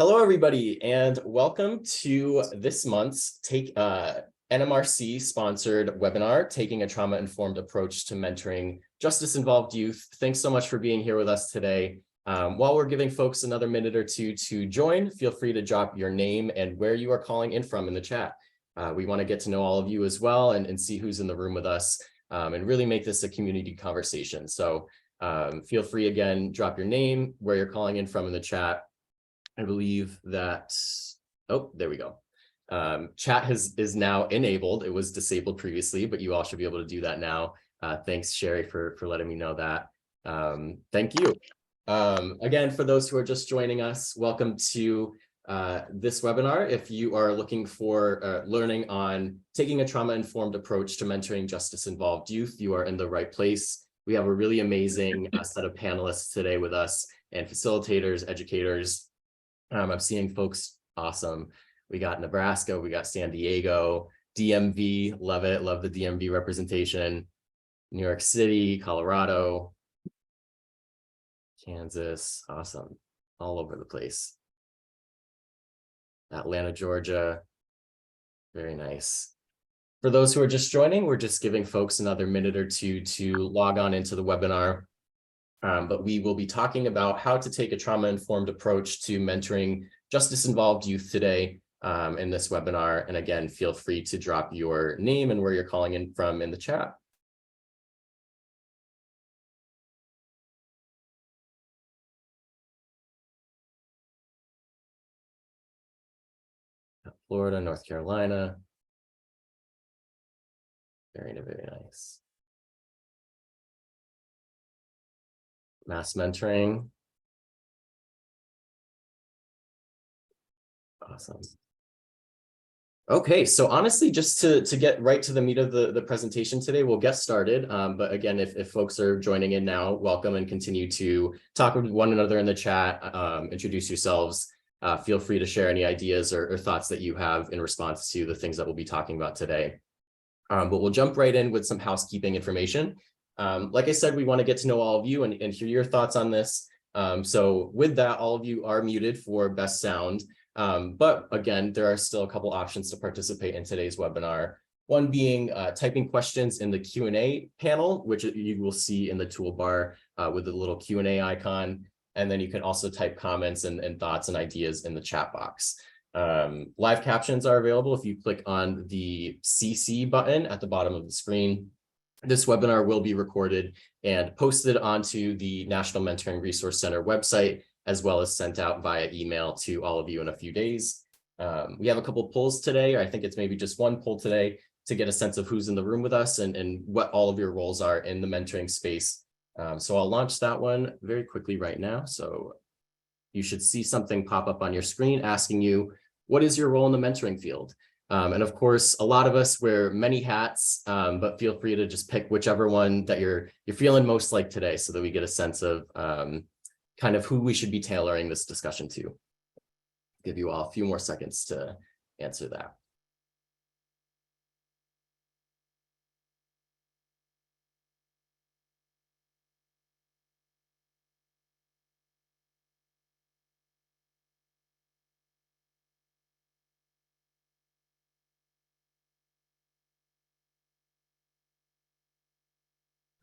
Hello, everybody, and welcome to this month's NMRC sponsored webinar, Taking a Trauma-Informed Approach to Mentoring Justice-Involved Youth. Thanks so much for being here with us today. While we're giving folks another minute or two to join, feel free to drop your name and where you are calling in from in the chat. We want to get to know all of you as well and see who's in the room with us and really make this a community conversation. So feel free, again, drop your name, where you're calling in from in the chat. I believe that, oh, there we go. Chat is now enabled. It was disabled previously, but you all should be able to do that now. Thanks, Sherry, for letting me know that. Thank you. Again, for those who are just joining us, welcome to this webinar. If you are looking for learning on taking a trauma-informed approach to mentoring justice-involved youth, you are in the right place. We have a really amazing set of panelists today with us and facilitators, educators. I'm seeing folks awesome. We got Nebraska, we got San Diego, DMV, love it, love the DMV representation, New York City, Colorado, Kansas, awesome, all over the place. Atlanta, Georgia, very nice. For those who are just joining, we're just giving folks another minute or two to log on into the webinar. But we will be talking about how to take a trauma-informed approach to mentoring justice-involved youth today in this webinar. And again, feel free to drop your name and where you're calling in from in the chat. Florida, North Carolina. Very, very nice. Mass mentoring. Awesome. Okay, so honestly, just to get right to the meat of the presentation today, we'll get started. But again, if folks are joining in now, welcome and continue to talk with one another in the chat, introduce yourselves. Feel free to share any ideas or thoughts that you have in response to the things that we'll be talking about today. But we'll jump right in with some housekeeping information. Like I said, we want to get to know all of you and hear your thoughts on this. So with that, all of you are muted for best sound. But again, there are still a couple options to participate in today's webinar. One being typing questions in the Q&A panel, which you will see in the toolbar with the little Q&A icon. And then you can also type comments and thoughts and ideas in the chat box. Live captions are available if you click on the CC button at the bottom of the screen. This webinar will be recorded and posted onto the National Mentoring Resource Center website, as well as sent out via email to all of you in a few days. We have a couple polls today, or I think it's maybe just one poll today, to get a sense of who's in the room with us and what all of your roles are in the mentoring space. So I'll launch that one very quickly right now. So you should see something pop up on your screen asking you, what is your role in the mentoring field? And of course, a lot of us wear many hats, but feel free to just pick whichever one that you're feeling most like today, so that we get a sense of kind of who we should be tailoring this discussion to. Give you all a few more seconds to answer that.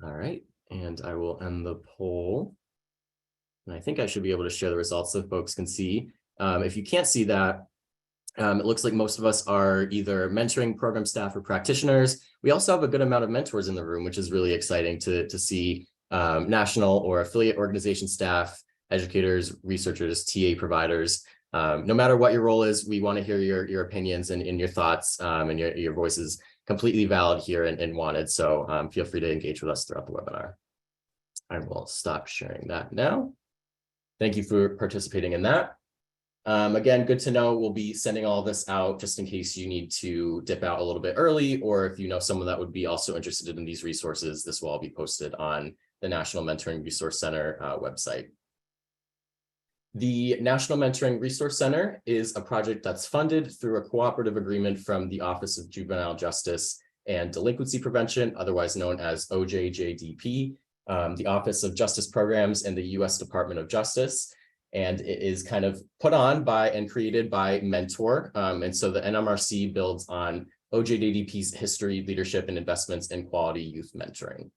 All right, and I will end the poll. And I think I should be able to share the results so folks can see. If you can't see that, it looks like most of us are either mentoring program staff or practitioners. We also have a good amount of mentors in the room, which is really exciting to see national or affiliate organization staff, educators, researchers, TA providers. No matter what your role is, we want to hear your opinions and your thoughts, and your voices completely valid here and wanted. So feel free to engage with us throughout the webinar. I will stop sharing that now. Thank you for participating in that. Again, good to know. We'll be sending all this out just in case you need to dip out a little bit early, or if you know someone that would be also interested in these resources, this will all be posted on the National Mentoring Resource Center website. The National Mentoring Resource Center is a project that's funded through a cooperative agreement from the Office of Juvenile Justice and Delinquency Prevention, otherwise known as OJJDP, the Office of Justice Programs in the U.S. Department of Justice. And it is kind of put on by and created by Mentor. And so the NMRC builds on OJDDP's history, leadership, and investments in quality youth mentoring.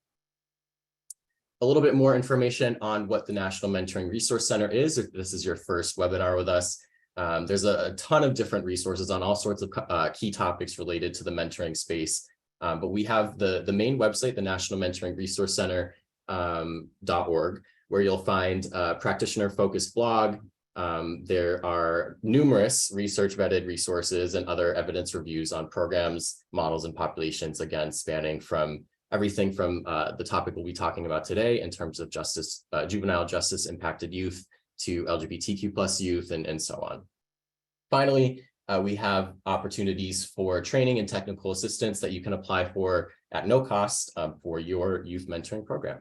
A little bit more information on what the National Mentoring Resource Center is, if this is your first webinar with us. There's a ton of different resources on all sorts of key topics related to the mentoring space. But we have the main website, the National Mentoring Resource Center .org, where you'll find a practitioner-focused blog. There are numerous research-vetted resources and other evidence reviews on programs, models, and populations, again, spanning from everything from the topic we'll be talking about today in terms of justice, juvenile justice impacted youth, to LGBTQ+ youth, and so on. Finally, we have opportunities for training and technical assistance that you can apply for at no cost for your youth mentoring program.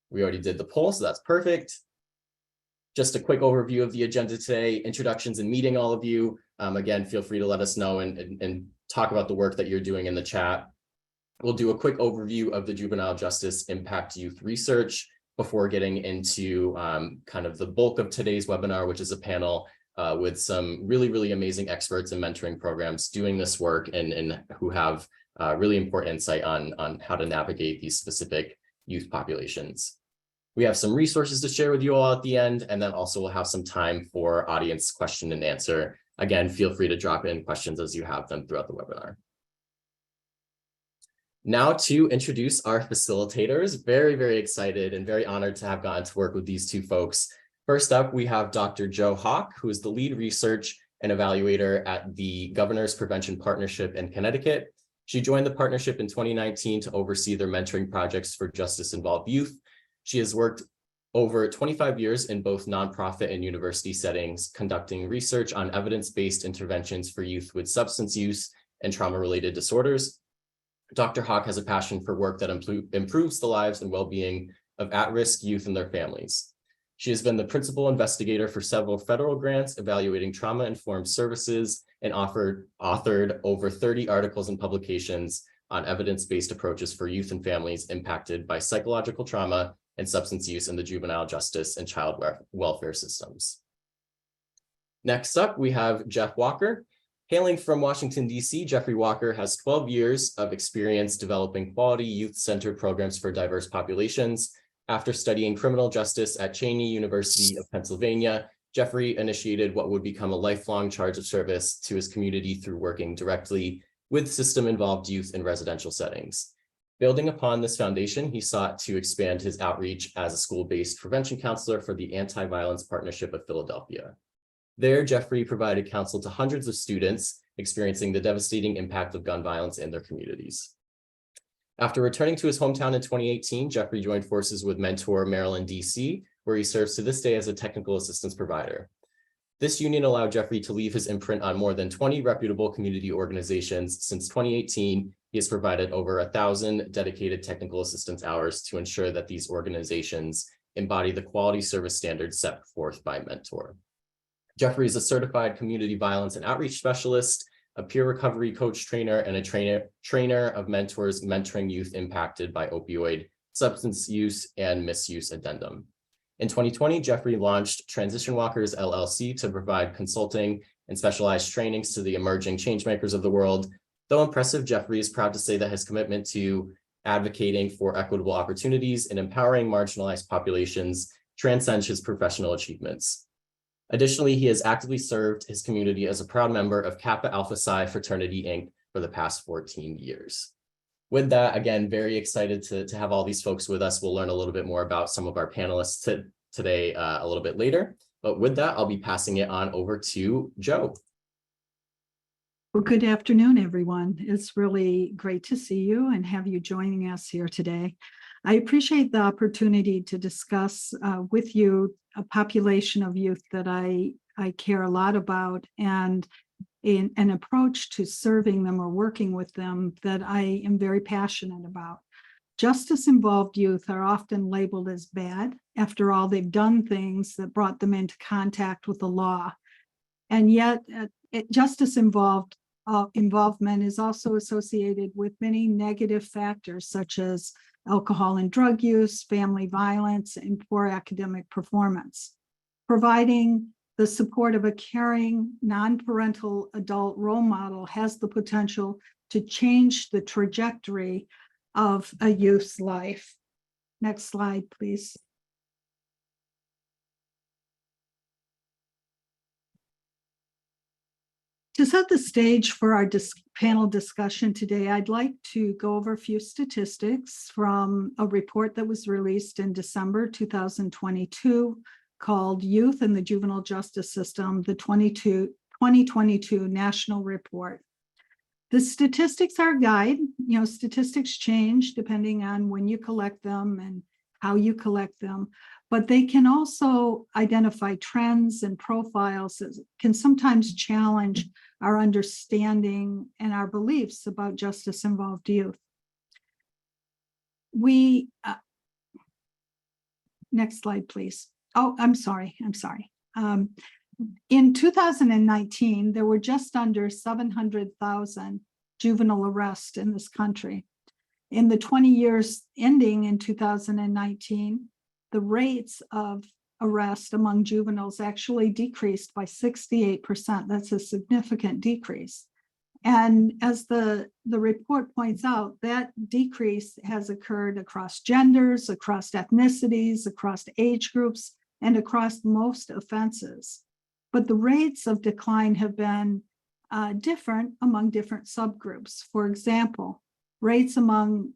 We already did the poll, so that's perfect. Just a quick overview of the agenda today, introductions and meeting all of you. Again, feel free to let us know and talk about the work that you're doing in the chat. We'll do a quick overview of the juvenile justice impact youth research before getting into kind of the bulk of today's webinar, which is a panel with some really amazing experts in mentoring programs doing this work and who have really important insight on how to navigate these specific youth populations. We have some resources to share with you all at the end, and then also we'll have some time for audience question and answer. Again, feel free to drop in questions as you have them throughout the webinar. Now to introduce our facilitators. Very excited and very honored to have gotten to work with these two folks. First up, we have Dr. Jo Hawk, who is the lead research and evaluator at the Governor's Prevention Partnership in Connecticut. She joined the partnership in 2019 to oversee their mentoring projects for justice-involved youth. She has worked over 25 years in both nonprofit and university settings, conducting research on evidence-based interventions for youth with substance use and trauma-related disorders. Dr. Hawk has a passion for work that improves the lives and well-being of at-risk youth and their families. She has been the principal investigator for several federal grants evaluating trauma-informed services and authored over 30 articles and publications on evidence-based approaches for youth and families impacted by psychological trauma and substance use in the juvenile justice and child welfare systems. Next up, we have Jeff Walker. Hailing from Washington, D.C., Jeffrey Walker has 12 years of experience developing quality youth-centered programs for diverse populations. After studying criminal justice at Cheyney University of Pennsylvania, Jeffrey initiated what would become a lifelong charge of service to his community through working directly with system-involved youth in residential settings. Building upon this foundation, he sought to expand his outreach as a school-based prevention counselor for the Anti-Violence Partnership of Philadelphia. There, Jeffrey provided counsel to hundreds of students experiencing the devastating impact of gun violence in their communities. After returning to his hometown in 2018, Jeffrey joined forces with Mentor Maryland, D.C., where he serves to this day as a technical assistance provider. This union allowed Jeffrey to leave his imprint on more than 20 reputable community organizations. Since 2018, he has provided over 1,000 dedicated technical assistance hours to ensure that these organizations embody the quality service standards set forth by Mentor. Jeffrey is a certified community violence and outreach specialist, a peer recovery coach trainer, and a trainer of Mentor's mentoring youth impacted by opioid substance use and misuse addendum. In 2020, Jeffrey launched Transition Walkers LLC to provide consulting and specialized trainings to the emerging changemakers of the world. Though impressive, Jeffrey is proud to say that his commitment to advocating for equitable opportunities and empowering marginalized populations transcends his professional achievements. Additionally, he has actively served his community as a proud member of Kappa Alpha Psi Fraternity, Inc. for the past 14 years. With that, again, very excited to have all these folks with us. We'll learn a little bit more about some of our panelists today a little bit later. But with that, I'll be passing it on over to Jo. Well, good afternoon, everyone. It's really great to see you and have you joining us here today. I appreciate the opportunity to discuss with you a population of youth that I care a lot about, and an approach to serving them or working with them that I am very passionate about. Justice-involved youth are often labeled as bad. After all, they've done things that brought them into contact with the law. And yet, involvement is also associated with many negative factors, such as alcohol and drug use, family violence, and poor academic performance. Providing the support of a caring, non-parental adult role model has the potential to change the trajectory of a youth's life. Next slide, please. To set the stage for our panel discussion today, I'd like to go over a few statistics from a report that was released in December 2022 called Youth in the Juvenile Justice System, the 2022 National Report. The statistics are a guide. Statistics change depending on when you collect them and how you collect them, but they can also identify trends and profiles that can sometimes challenge our understanding and our beliefs about justice-involved youth. Next slide, please. Oh, I'm sorry. In 2019, there were just under 700,000 juvenile arrests in this country. In the 20 years ending in 2019, the rates of arrest among juveniles actually decreased by 68%. That's a significant decrease. And as the report points out, that decrease has occurred across genders, across ethnicities, across age groups, and across most offenses. But the rates of decline have been different among different subgroups. For example, rates among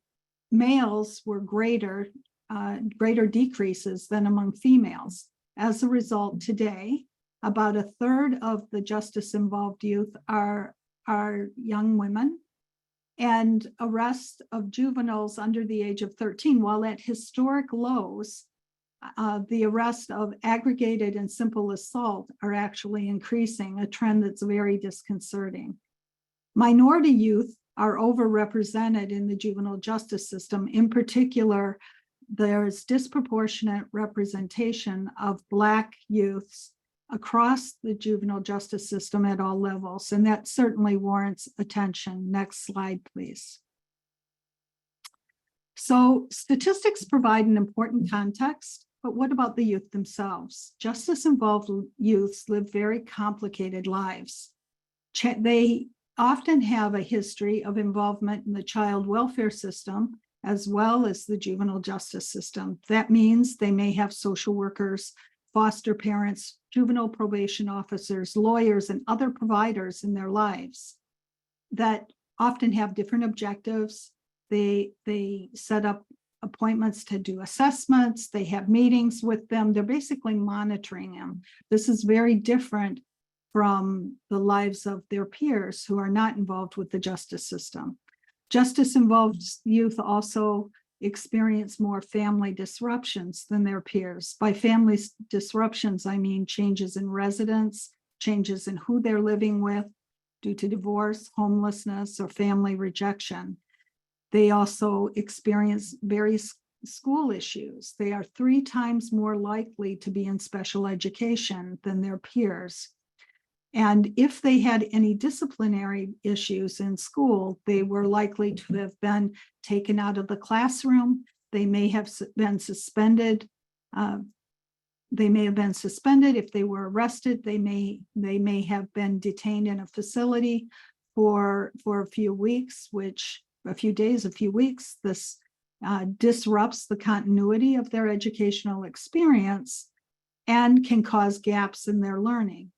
males were greater decreases than among females. As a result, today, about a third of the justice-involved youth are young women, and arrests of juveniles under the age of 13, while at historic lows, the arrest of aggregated and simple assault are actually increasing, a trend that's very disconcerting. Minority youth are overrepresented in the juvenile justice system. In particular, there's disproportionate representation of Black youths across the juvenile justice system at all levels, and that certainly warrants attention. Next slide, please. So statistics provide an important context, but what about the youth themselves? Justice-involved youths live very complicated lives. They often have a history of involvement in the child welfare system as well as the juvenile justice system. That means they may have social workers, foster parents, juvenile probation officers, lawyers, and other providers in their lives that often have different objectives. They set up appointments to do assessments. They have meetings with them. They're basically monitoring them. This is very different from the lives of their peers who are not involved with the justice system. Justice-involved youth also experience more family disruptions than their peers. By family disruptions, I mean changes in residence, changes in who they're living with due to divorce, homelessness, or family rejection. They also experience various school issues. They are 3 times more likely to be in special education than their peers. And if they had any disciplinary issues in school, they were likely to have been taken out of the classroom. They may have been suspended. If they were arrested. They may have been detained in a facility for a few weeks, a few weeks. This disrupts the continuity of their educational experience and can cause gaps in their learning.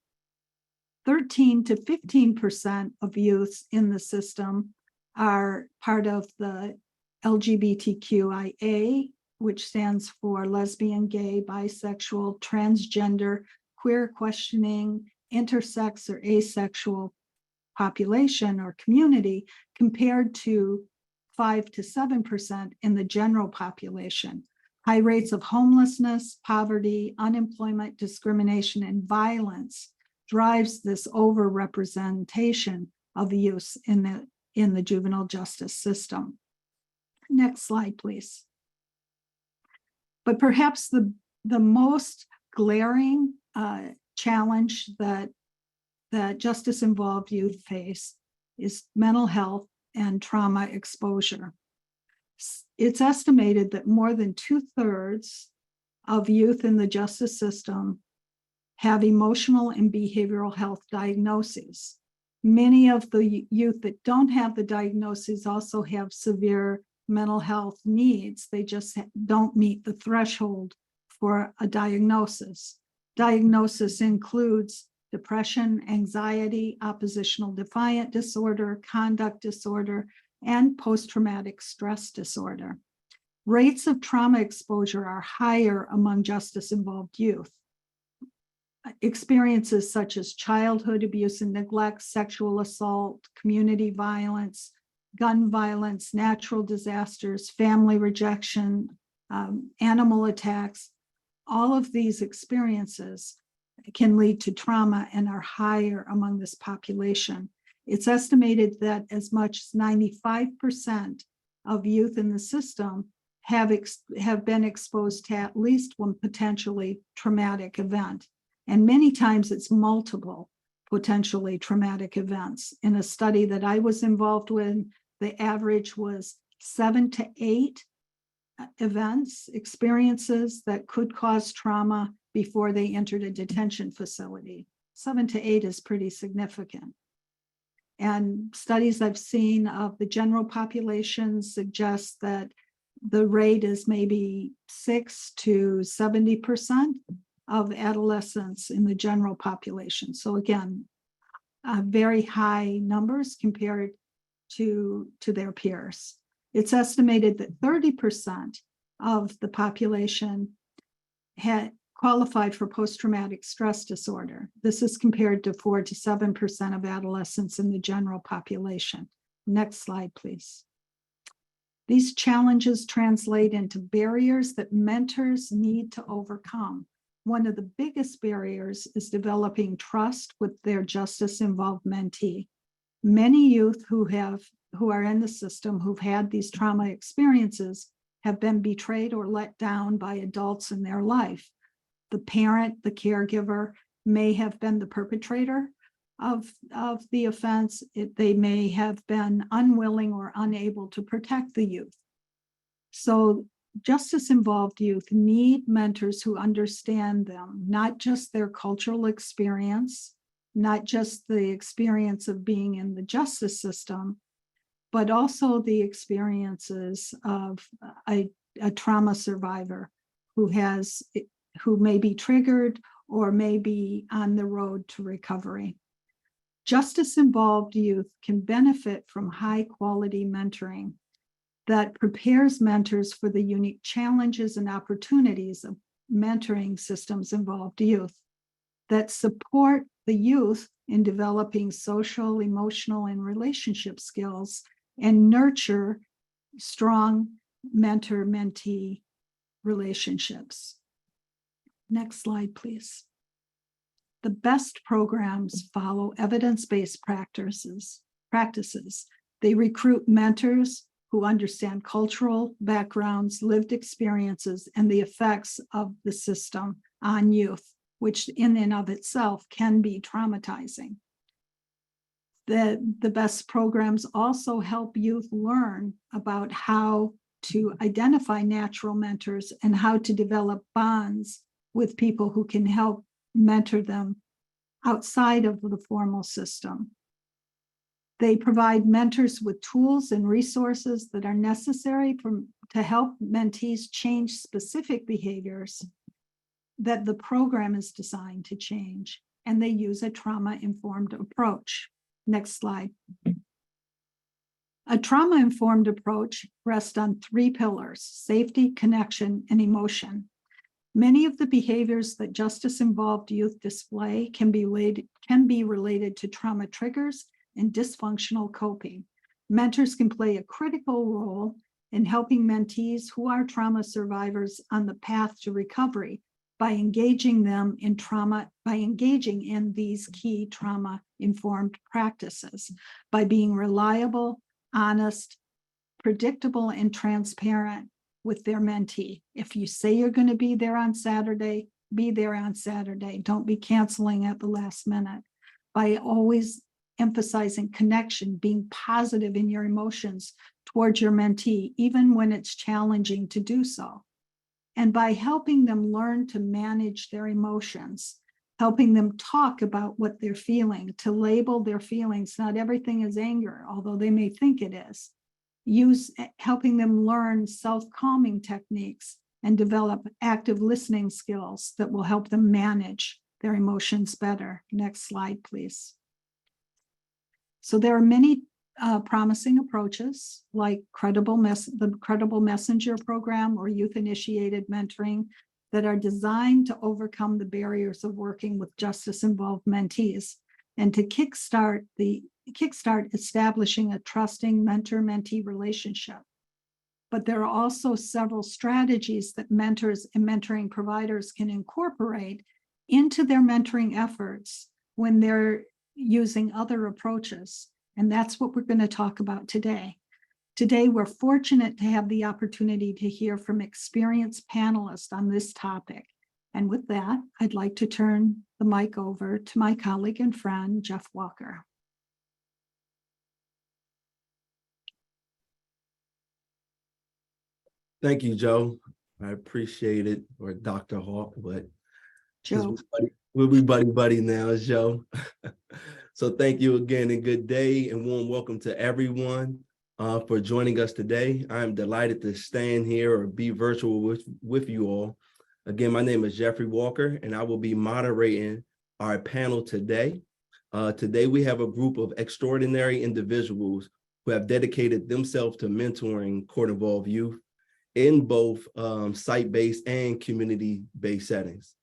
13 to 15% of youths in the system are part of the LGBTQIA, which stands for lesbian, gay, bisexual, transgender, queer questioning, intersex, or asexual population or community, compared to 5 to 7% in the general population. High rates of homelessness, poverty, unemployment, discrimination, and violence drives this overrepresentation of youth in the juvenile justice system. Next slide, please. But perhaps the most glaring challenge that justice-involved youth face is mental health and trauma exposure. It's estimated that more than 2/3 of youth in the justice system have emotional and behavioral health diagnoses. Many of the youth that don't have the diagnoses also have severe mental health needs. They just don't meet the threshold for a diagnosis. Diagnosis includes depression, anxiety, oppositional defiant disorder, conduct disorder, and post-traumatic stress disorder. Rates of trauma exposure are higher among justice-involved youth. Experiences such as childhood abuse and neglect, sexual assault, community violence, gun violence, natural disasters, family rejection, animal attacks, all of these experiences can lead to trauma and are higher among this population. It's estimated that as much as 95% of youth in the system have been exposed to at least one potentially traumatic event. And many times it's multiple potentially traumatic events. In a study that I was involved with, the average was 7 to 8 events, experiences that could cause trauma before they entered a detention facility. 7 to 8 is pretty significant. And studies I've seen of the general population suggest that the rate is maybe 6 to 70% of adolescents in the general population. So again, very high numbers compared to their peers. It's estimated that 30% of the population had qualified for post-traumatic stress disorder. This is compared to 4 to 7% of adolescents in the general population. Next slide, please. These challenges translate into barriers that mentors need to overcome. One of the biggest barriers is developing trust with their justice-involved mentee. Many youth who are in the system who've had these trauma experiences have been betrayed or let down by adults in their life. The parent, the caregiver may have been the perpetrator of the offense. They may have been unwilling or unable to protect the youth. So justice-involved youth need mentors who understand them, not just their cultural experience, not just the experience of being in the justice system, but also the experiences of a trauma survivor who may be triggered or may be on the road to recovery. Justice-involved youth can benefit from high-quality mentoring that prepares mentors for the unique challenges and opportunities of mentoring systems-involved youth, that support the youth in developing social, emotional, and relationship skills, and nurture strong mentor-mentee relationships. Next slide, please. The best programs follow evidence-based practices. They recruit mentors who understand cultural backgrounds, lived experiences, and the effects of the system on youth, which in and of itself can be traumatizing. The best programs also help youth learn about how to identify natural mentors and how to develop bonds with people who can help mentor them outside of the formal system. They provide mentors with tools and resources that are necessary to help mentees change specific behaviors that the program is designed to change, and they use a trauma-informed approach. Next slide. A trauma-informed approach rests on 3 pillars: safety, connection, and emotion. Many of the behaviors that justice-involved youth display can be related to trauma triggers and dysfunctional coping. Mentors can play a critical role in helping mentees who are trauma survivors on the path to recovery by engaging in these key trauma-informed practices, by being reliable, honest, predictable, and transparent with their mentee. If you say you're going to be there on Saturday, be there on Saturday. Don't be canceling at the last minute. By always emphasizing connection, being positive in your emotions towards your mentee, even when it's challenging to do so. And by helping them learn to manage their emotions, helping them talk about what they're feeling, to label their feelings. Not everything is anger, although they may think it is. Helping them learn self-calming techniques and develop active listening skills that will help them manage their emotions better. Next slide, please. So there are many promising approaches like the Credible Messenger program or youth-initiated mentoring that are designed to overcome the barriers of working with justice-involved mentees and to kickstart establishing a trusting mentor-mentee relationship. But there are also several strategies that mentors and mentoring providers can incorporate into their mentoring efforts when they're using other approaches. And that's what we're going to talk about today. Today, we're fortunate to have the opportunity to hear from experienced panelists on this topic. And with that, I'd like to turn the mic over to my colleague and friend, Jeff Walker. Thank you, Joe. I appreciate it, or Dr. Hawk, but Joe. we'll be buddy now, Joe. So thank you again and good day and warm welcome to everyone for joining us today. I'm delighted to stand here or be virtual with you all. Again, my name is Jeffrey Walker and I will be moderating our panel today. Today we have a group of extraordinary individuals who have dedicated themselves to mentoring court-involved youth in both site-based and community-based settings.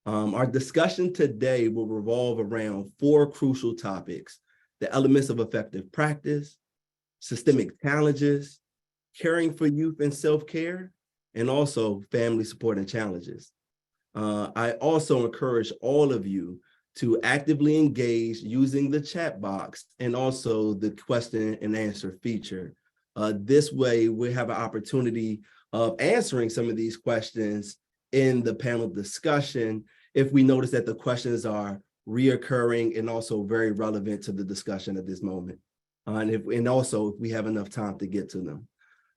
Our discussion today will revolve around 4 crucial topics: the elements of effective practice, systemic challenges, caring for youth and self-care, and also family support and challenges. I also encourage all of you to actively engage using the chat box and also the question and answer feature. This way, we have an opportunity of answering some of these questions in the panel discussion if we notice that the questions are reoccurring and also very relevant to the discussion at this moment. And also if we have enough time to get to them.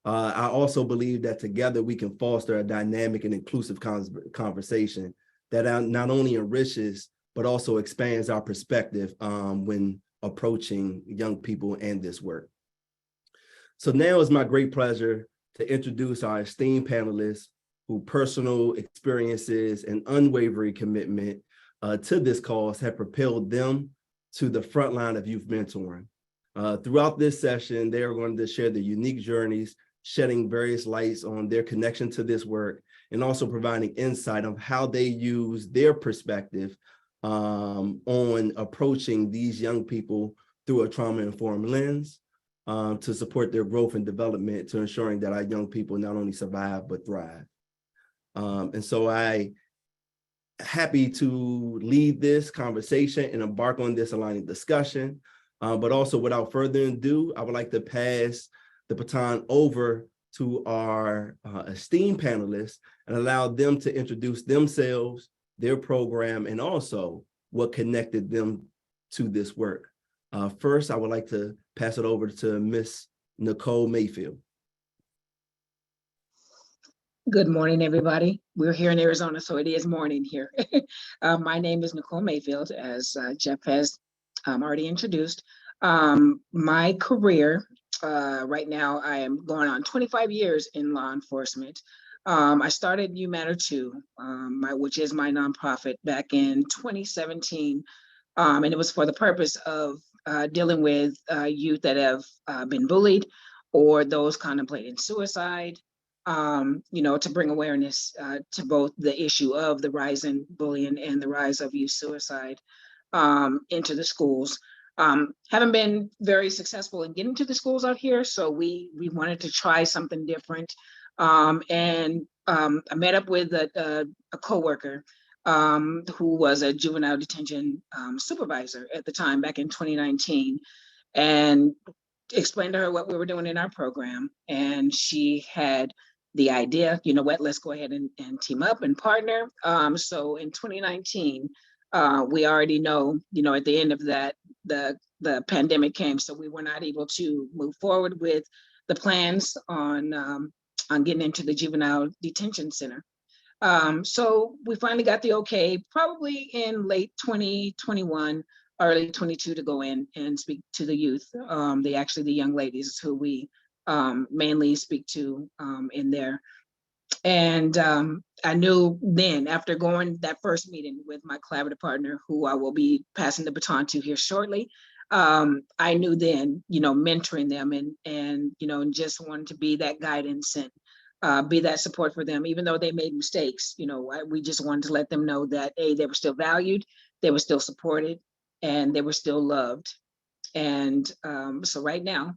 I also believe that together we can foster a dynamic and inclusive conversation that not only enriches, but also expands our perspective when approaching young people and this work. So now it's my great pleasure to introduce our esteemed panelists whose personal experiences and unwavering commitment to this cause have propelled them to the front line of youth mentoring. Throughout this session, they are going to share their unique journeys, shedding various lights on their connection to this work, and also providing insight on how they use their perspective on approaching these young people through a trauma-informed lens to support their growth and development, to ensuring that our young people not only survive, but thrive. And so I'm happy to lead this conversation and embark on this aligning discussion. But also without further ado, I would like to pass the baton over to our esteemed panelists and allow them to introduce themselves, their program, and also what connected them to this work. First, I would like to pass it over to Ms. Nicole Mayfield. Good morning, everybody. We're here in Arizona, so it is morning here. My name is Nicole Mayfield, as Jeff has already introduced. My career, right now, I am going on 25 years in law enforcement. I started You Matter Too, which is my nonprofit, back in 2017. And it was for the purpose of dealing with youth that have been bullied or those contemplating suicide. To bring awareness to both the issue of the rise in bullying and the rise of youth suicide into the schools. Haven't been very successful in getting to the schools out here, so we wanted to try something different. I met up with a coworker who was a juvenile detention supervisor at the time, back in 2019, and explained to her what we were doing in our program. And she had the idea, you know what, let's go ahead and team up and partner. So in 2019, we already know, at the end of that, the the pandemic came, so we were not able to move forward with the plans on getting into the juvenile detention center. So we finally got the okay, probably in late 2021, early 22, to go in and speak to the youth. The young ladies who we mainly speak to in there. And I knew then, after going that first meeting with my collaborative partner, who I will be passing the baton to here shortly, I knew then, mentoring them and just wanted to be that guidance and be that support for them, even though they made mistakes. We just wanted to let them know that they were still valued, they were still supported, and they were still loved. And so right now,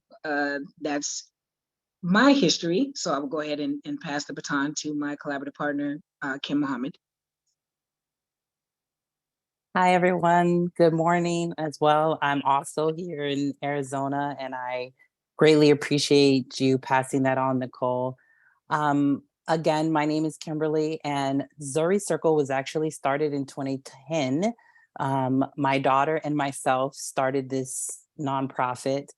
that's my history. So I will go ahead and pass the baton to my collaborative partner, Kim Mohammed. Hi, everyone. Good morning as well. I'm also here in Arizona, and I greatly appreciate you passing that on, Nicole. Again, my name is Kimberly, and Zuri Circle was actually started in 2010. My daughter and myself started this nonprofit,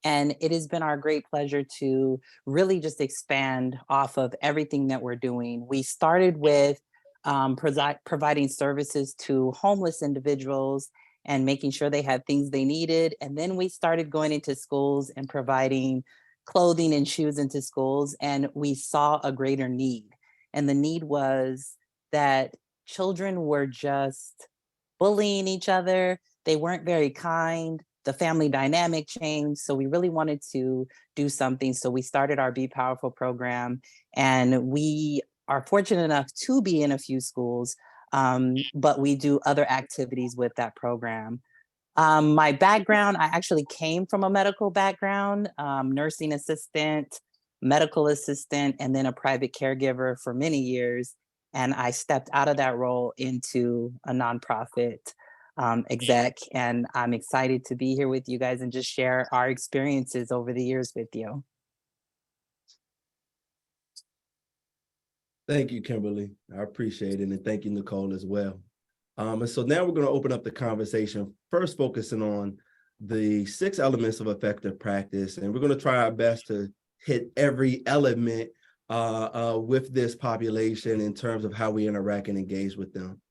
and it has been our great pleasure to really just expand off of everything that we're doing. We started with providing services to homeless individuals and making sure they had things they needed. And then we started going into schools and providing clothing and shoes into schools, and we saw a greater need. And the need was that children were just bullying each other. They weren't very kind. The family dynamic changed. So we really wanted to do something. So we started our Be Powerful program, and we are fortunate enough to be in a few schools, but we do other activities with that program. My background, I actually came from a medical background, nursing assistant, medical assistant, and then a private caregiver for many years. And I stepped out of that role into a nonprofit exec, and I'm excited to be here with you guys and just share our experiences over the years with you. Thank you, Kimberly. I appreciate it. And thank you, Nicole, as well. And so now we're going to open up the conversation, first focusing on the 6 elements of effective practice. And we're going to try our best to hit every element with this population in terms of how we interact and engage with them.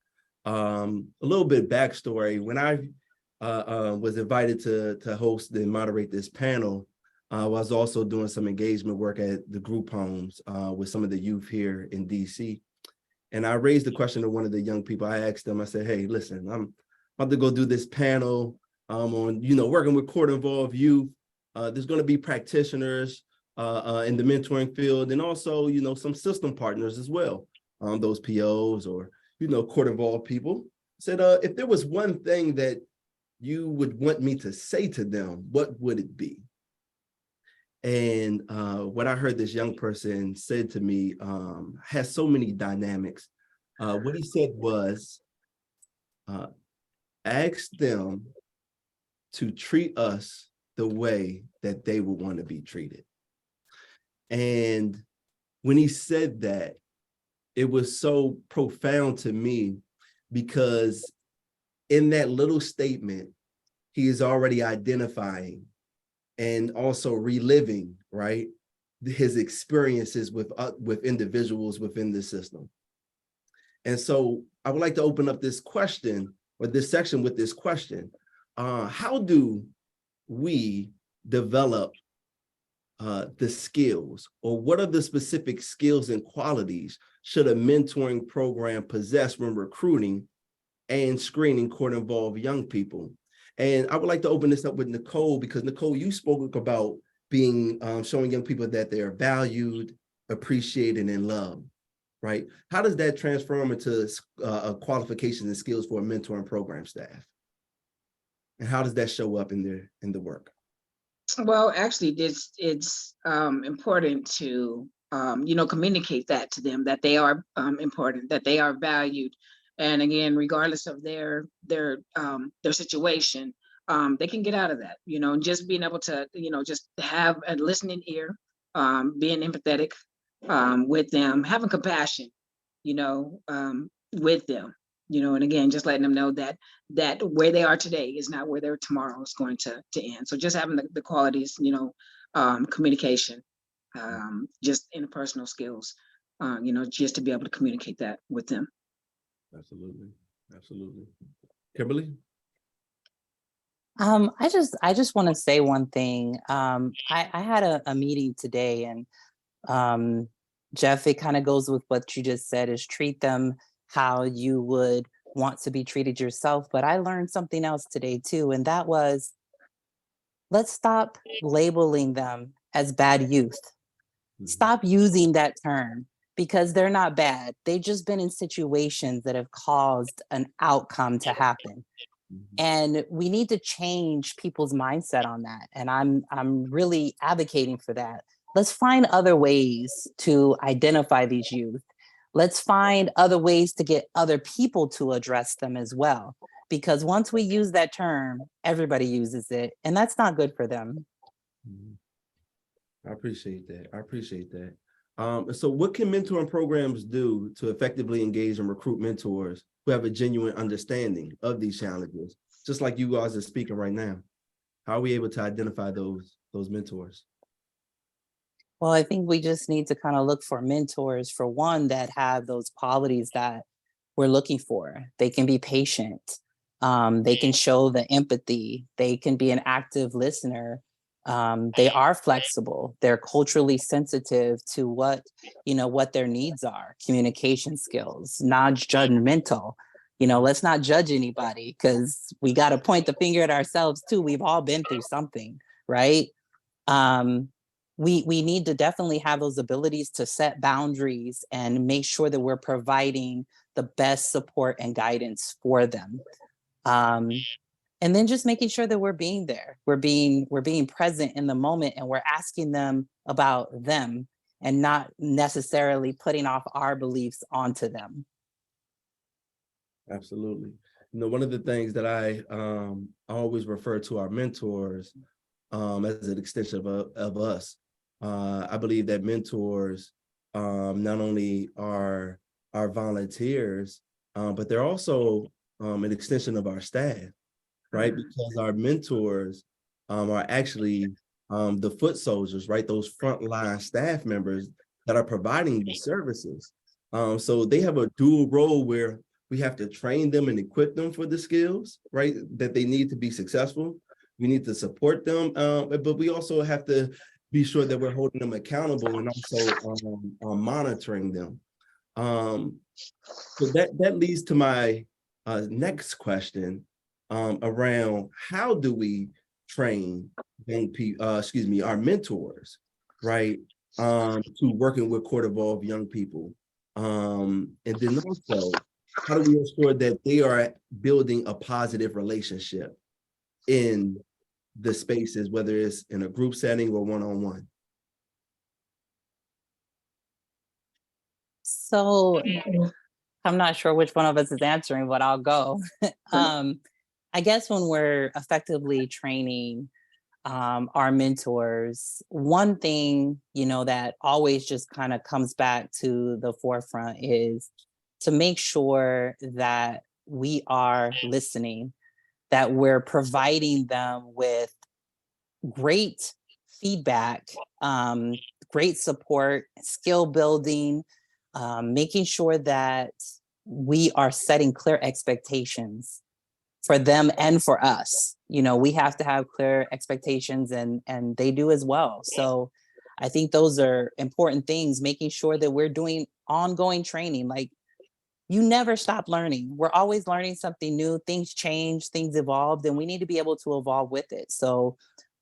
A little bit backstory. When I was invited to host and moderate this panel, I was also doing some engagement work at the group homes with some of the youth here in DC. And I raised the question to one of the young people. I asked them, I said, hey, listen, I'm about to go do this panel on, working with court-involved youth. There's going to be practitioners in the mentoring field, and also, some system partners as well, those POs or, court-involved people. I said, if there was one thing that you would want me to say to them, what would it be? And what I heard this young person said to me has so many dynamics. What he said was, ask them to treat us the way that they would want to be treated. And when he said that, it was so profound to me, because in that little statement, he is already identifying and also reliving, right, his experiences with individuals within the system. And so I would like to open up this question, or this section, with this question. How do we develop the skills, or what are the specific skills and qualities should a mentoring program possess when recruiting and screening court-involved young people? And I would like to open this up with Nicole, because Nicole, you spoke about being showing young people that they are valued, appreciated, and loved, right? How does that transform into qualifications and skills for a mentoring program staff? And how does that show up in the work? Well, actually, it's important to communicate that to them, that they are important, that they are valued. And again, regardless of their situation, they can get out of that, and just being able to, just have a listening ear, being empathetic with them, having compassion, with them. and again, just letting them know that where they are today is not where their tomorrow is going to end. So just having the qualities, communication, just interpersonal skills, just to be able to communicate that with them. Absolutely. Absolutely. Kimberly? I just want to say one thing. I had a meeting today, and Jeff, it kind of goes with what you just said, is treat them how you would want to be treated yourself. But I learned something else today too, and that was, let's stop labeling them as bad youth. Stop using that term, because they're not bad. They've just been in situations that have caused an outcome to happen. And we need to change people's mindset on that. And I'm really advocating for that. Let's find other ways to identify these youth. Let's find other ways to get other people to address them as well. Because once we use that term, everybody uses it, and that's not good for them. I appreciate that. I appreciate that. So what can mentoring programs do to effectively engage and recruit mentors who have a genuine understanding of these challenges, just like you guys are speaking right now? How are we able to identify those mentors? Well, I think we just need to kind of look for mentors, for one, that have those qualities that we're looking for. They can be patient. They can show the empathy. They can be an active listener. They are flexible. They're culturally sensitive to what their needs are, communication skills, non-judgmental. Let's not judge anybody, because we got to point the finger at ourselves too. We've all been through something, right? We need to definitely have those abilities to set boundaries and make sure that we're providing the best support and guidance for them. And then just making sure that we're being there. We're being present in the moment, and we're asking them about them and not necessarily putting off our beliefs onto them. Absolutely. One of the things that I always refer to our mentors as an extension of us. I believe that mentors not only are our volunteers, but they're also an extension of our staff, right? Because our mentors are actually the foot soldiers, right? Those frontline staff members that are providing the services. So they have a dual role where we have to train them and equip them for the skills, right, that they need to be successful. We need to support them, but we also have to be sure that we're holding them accountable and also monitoring them. So that leads to my next question around how do we train young people, our mentors, right, to working with Court Evolve young people, and then also how do we ensure that they are building a positive relationship in the spaces, whether it's in a group setting or one-on-one? So I'm not sure which one of us is answering, but I'll go. I guess when we're effectively training our mentors, one thing, that always just kind of comes back to the forefront is to make sure that we are listening, that we're providing them with great feedback, great support, skill building, making sure that we are setting clear expectations for them and for us. We have to have clear expectations, and they do as well. So I think those are important things, making sure that we're doing ongoing training. Like, you never stop learning. We're always learning something new. Things change, things evolve, and we need to be able to evolve with it. So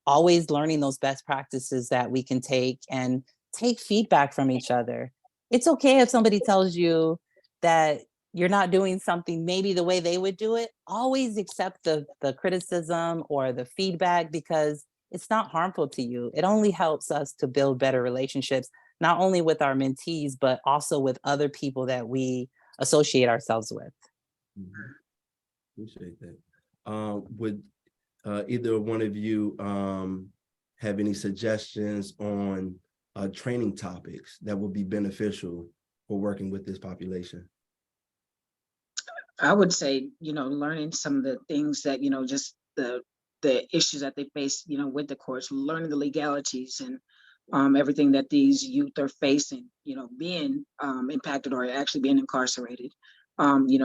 always learning those best practices that we can take, and take feedback from each other. It's okay if somebody tells you that you're not doing something maybe the way they would do it. Always accept the criticism or the feedback, because it's not harmful to you. It only helps us to build better relationships, not only with our mentees, but also with other people that we associate ourselves with. Appreciate that. Would either one of you have any suggestions on training topics that would be beneficial for working with this population? I would say, learning some of the things that, just the issues that they face, with the courts, learning the legalities and everything that these youth are facing, being impacted or actually being incarcerated.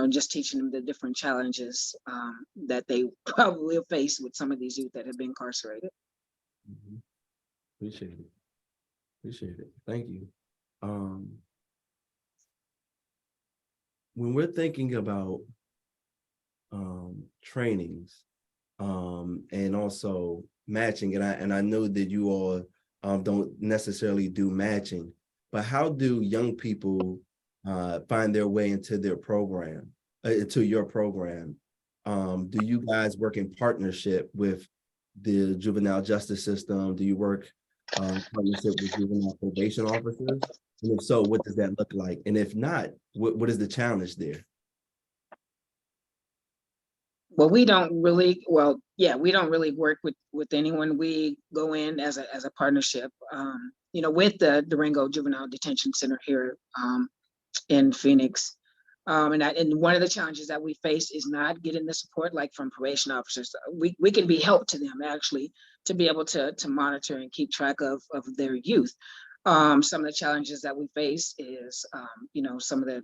Just teaching them the different challenges that they probably will face with some of these youth that have been incarcerated. Mhm. Appreciate it. Appreciate it. Thank you. When we're thinking about trainings and also matching, and I know that you all don't necessarily do matching, but how do young people find their way into their program, into your program? Do you guys work in partnership with the juvenile justice system? Do you work partnership with juvenile probation officers? And if so, what does that look like? And if not, what is the challenge there? Well, we don't really work with anyone. We go in as a partnership, with the Durango Juvenile Detention Center here in Phoenix. And one of the challenges that we face is not getting the support like from probation officers. We can be help to them actually to be able to monitor and keep track of their youth. Some of the challenges that we face is some of the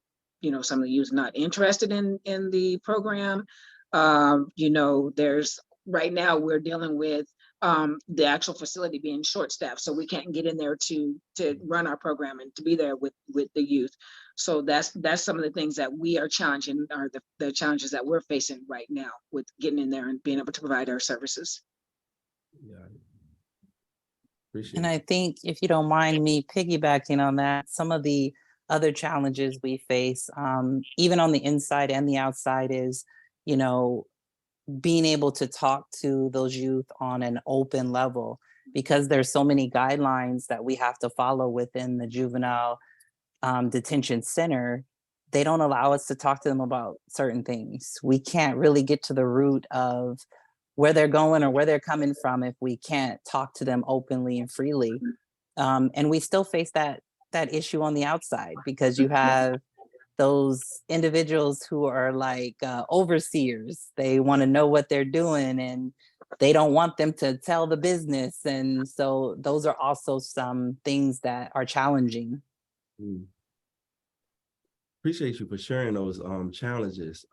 youth not interested in the program. There's right now we're dealing with the actual facility being short staffed, so we can't get in there to run our program and to be there with the youth. So that's some of the things that we are challenging, are the challenges that we're facing right now with getting in there and being able to provide our services. Yeah. Appreciate And it. I think, if you don't mind me piggybacking on that, some of the other challenges we face, even on the inside and the outside, is, being able to talk to those youth on an open level, because there's so many guidelines that we have to follow within the juvenile detention center. They don't allow us to talk to them about certain things. We can't really get to the root of where they're going or where they're coming from if we can't talk to them openly and freely. And we still face that issue on the outside, because you have those individuals who are like overseers. They want to know what they're doing and they don't want them to tell the business. And so those are also some things that are challenging. Appreciate you for sharing those challenges.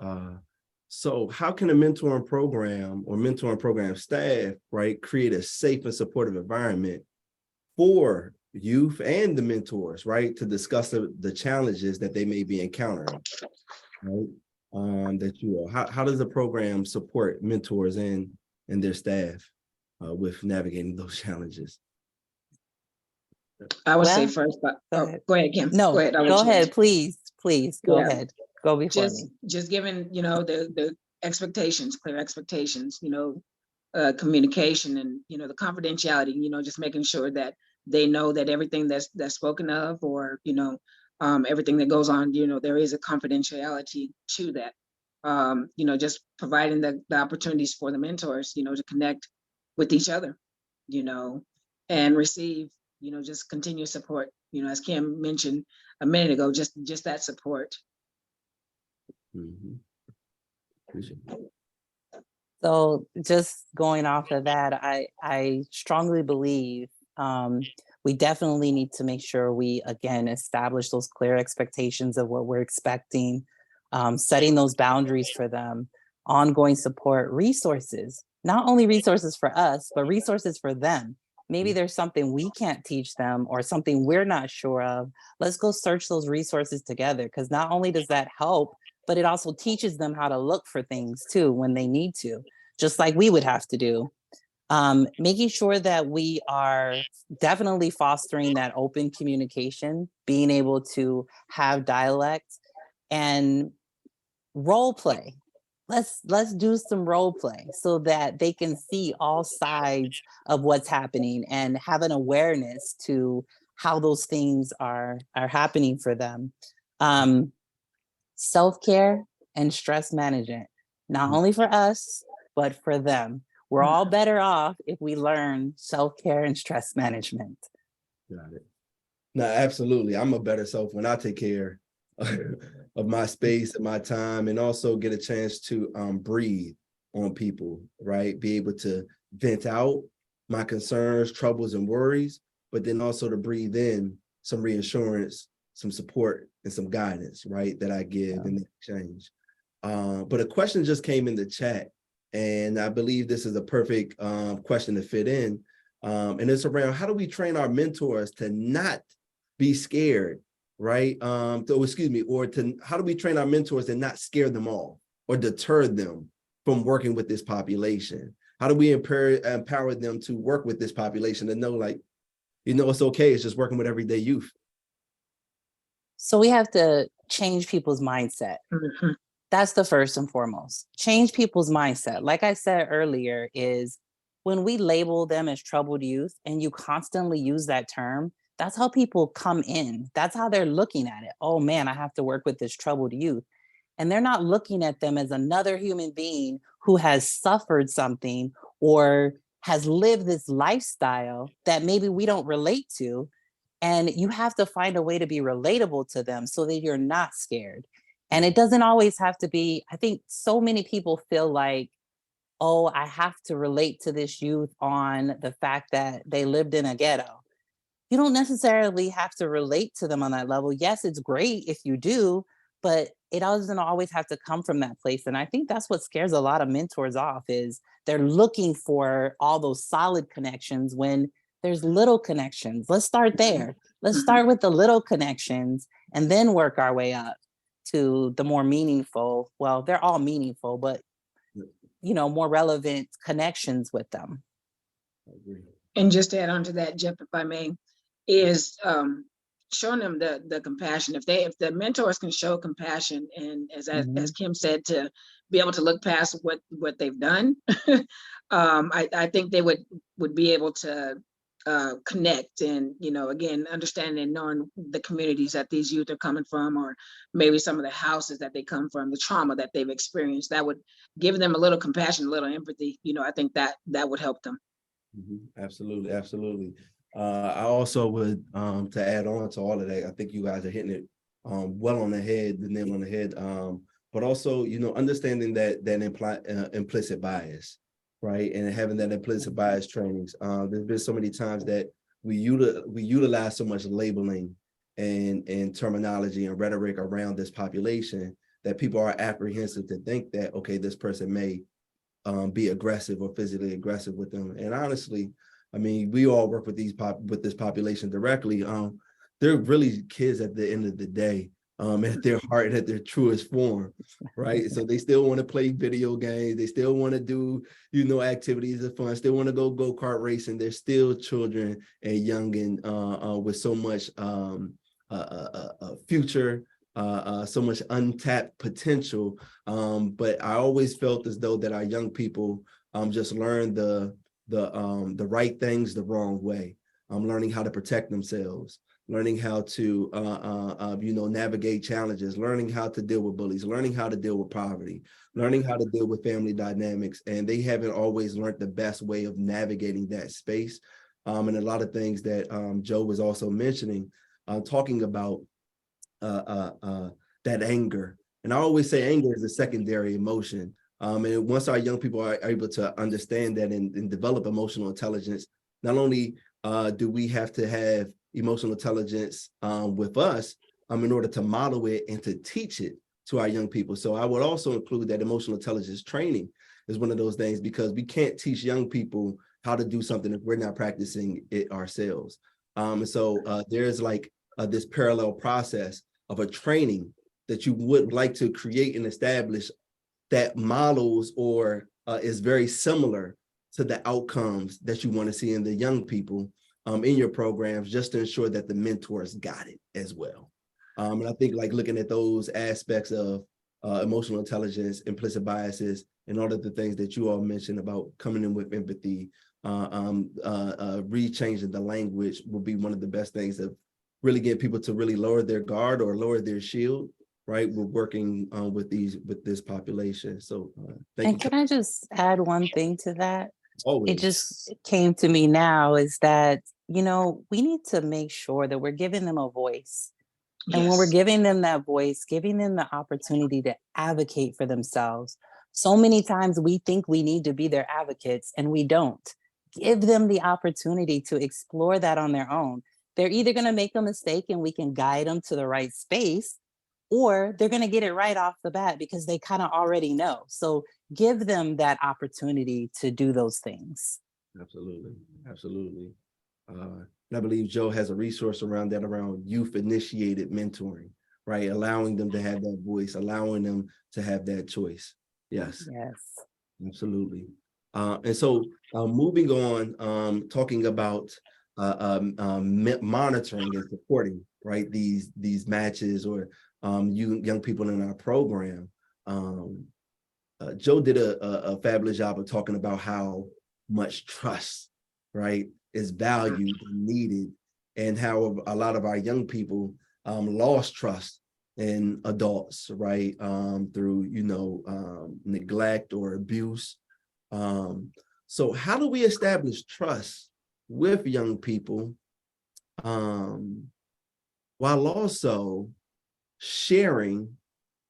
So how can a mentoring program or mentoring program staff, right, create a safe and supportive environment for youth and the mentors, right, to discuss the challenges that they may be encountering, right? How does the program support mentors and their staff with navigating those challenges? I would say Well, first, but go ahead, Kim. No, Go ahead. go ahead, please, go Yeah. ahead. Go before me. Just given, the expectations, clear expectations, communication and, the confidentiality, just making sure that they know that everything that's spoken of, or, everything that goes on, there is a confidentiality to that. Just providing the opportunities for the mentors, to connect with each other, and receive, just continuous support, as Kim mentioned a minute ago, just that support. Mm-hmm. Appreciate it. So just going off of that, I strongly believe we definitely need to make sure we, again, establish those clear expectations of what we're expecting, setting those boundaries for them, ongoing support, resources, not only resources for us, but resources for them. Maybe there's something we can't teach them or something we're not sure of. Let's go search those resources together, because not only does that help, but it also teaches them how to look for things too when they need to, just like we would have to do. Making sure that we are definitely fostering that open communication, being able to have dialect and role play. Let's do some role play so that they can see all sides of what's happening and have an awareness to how those things are happening for them. Self-care and stress management, not only for us, but for them. We're all better off if we learn self-care and stress management. Got it. No, absolutely. I'm a better self when I take care of my space and my time, and also get a chance to breathe on people, right? Be able to vent out my concerns, troubles, and worries, but then also to breathe in some reassurance, some support, and some guidance, right? That I give in exchange. But a question just came in the chat, and I believe this is a perfect question to fit in. And it's around, how do we train our mentors to not be scared, right? Or how do we train our mentors to not scare them off or deter them from working with this population? How do we empower them to work with this population and know, like, it's okay, it's just working with everyday youth? So we have to change people's mindset. Mhm. That's the first and foremost. Change people's mindset. Like I said earlier, is when we label them as troubled youth and you constantly use that term, that's how people come in. That's how they're looking at it. Oh man, I have to work with this troubled youth. And they're not looking at them as another human being who has suffered something or has lived this lifestyle that maybe we don't relate to. And you have to find a way to be relatable to them so that you're not scared. And it doesn't always have to be, I think so many people feel like, oh, I have to relate to this youth on the fact that they lived in a ghetto. You don't necessarily have to relate to them on that level. Yes, it's great if you do, but it doesn't always have to come from that place. And I think that's what scares a lot of mentors off, is they're looking for all those solid connections when there's little connections. Let's start there. Let's start with the little connections and then work our way up to the more meaningful. Well, they're all meaningful, but more relevant connections with them. I agree. And just to add on to that, Jeff, if I may, is showing them the compassion. If the mentors can show compassion, and as Kim said, to be able to look past what they've done, I think they would be able to connect, and again, understanding and knowing the communities that these youth are coming from, or maybe some of the houses that they come from, the trauma that they've experienced. That would give them a little compassion, a little empathy. I think that would help them. Absolutely, absolutely. I also would, to add on to all of that, I think you guys are hitting it well on the head, the nail on the head. But also, understanding that implicit bias, right, and having that implicit bias trainings. There's been so many times that we utilize so much labeling and terminology and rhetoric around this population that people are apprehensive to think that, okay, this person may be aggressive or physically aggressive with them. And honestly, I mean, we all work with this population directly. They're really kids at the end of the day, at their heart and at their truest form, right? So they still want to play video games. They still want to do, activities of fun. Still want to go-kart racing. They're still children and young and with so much future, so much untapped potential. But I always felt as though that our young people just learned the right things the wrong way. Learning how to protect themselves, learning how to navigate challenges, learning how to deal with bullies, learning how to deal with poverty, learning how to deal with family dynamics. And they haven't always learned the best way of navigating that space. And a lot of things that Joe was also mentioning, talking about that anger. And I always say anger is a secondary emotion. And once our young people are able to understand that and develop emotional intelligence, not only do we have to have emotional intelligence with us in order to model it and to teach it to our young people. So I would also include that emotional intelligence training is one of those things, because we can't teach young people how to do something if we're not practicing it ourselves. And so there's like this parallel process of a training that you would like to create and establish that models or is very similar to the outcomes that you want to see in the young people in your programs, just to ensure that the mentors got it as well. And I think like looking at those aspects of emotional intelligence, implicit biases, and all of the things that you all mentioned about coming in with empathy, re-changing the language will be one of the best things to really get people to really lower their guard or lower their shield. Right, we're working with this population. So thank you. And can I just add one thing to that? Always. It just came to me now is that, we need to make sure that we're giving them a voice. And when we're Yes. giving them that voice, giving them the opportunity to advocate for themselves, so many times we think we need to be their advocates and we don't. Give them the opportunity to explore that on their own. They're either going to make a mistake and we can guide them to the right space, or they're going to get it right off the bat because they kind of already know. So give them that opportunity to do those things. Absolutely, absolutely. And I believe Joe has a resource around that, around youth initiated mentoring, right? Allowing them to have that voice, allowing them to have that choice. Yes, Yes. absolutely. And so moving on, talking about monitoring and supporting, right? These matches or young people in our program. Joe did a fabulous job of talking about how much trust, right, is valued and needed, and how a lot of our young people lost trust in adults, right, through neglect or abuse. So how do we establish trust with young people while also sharing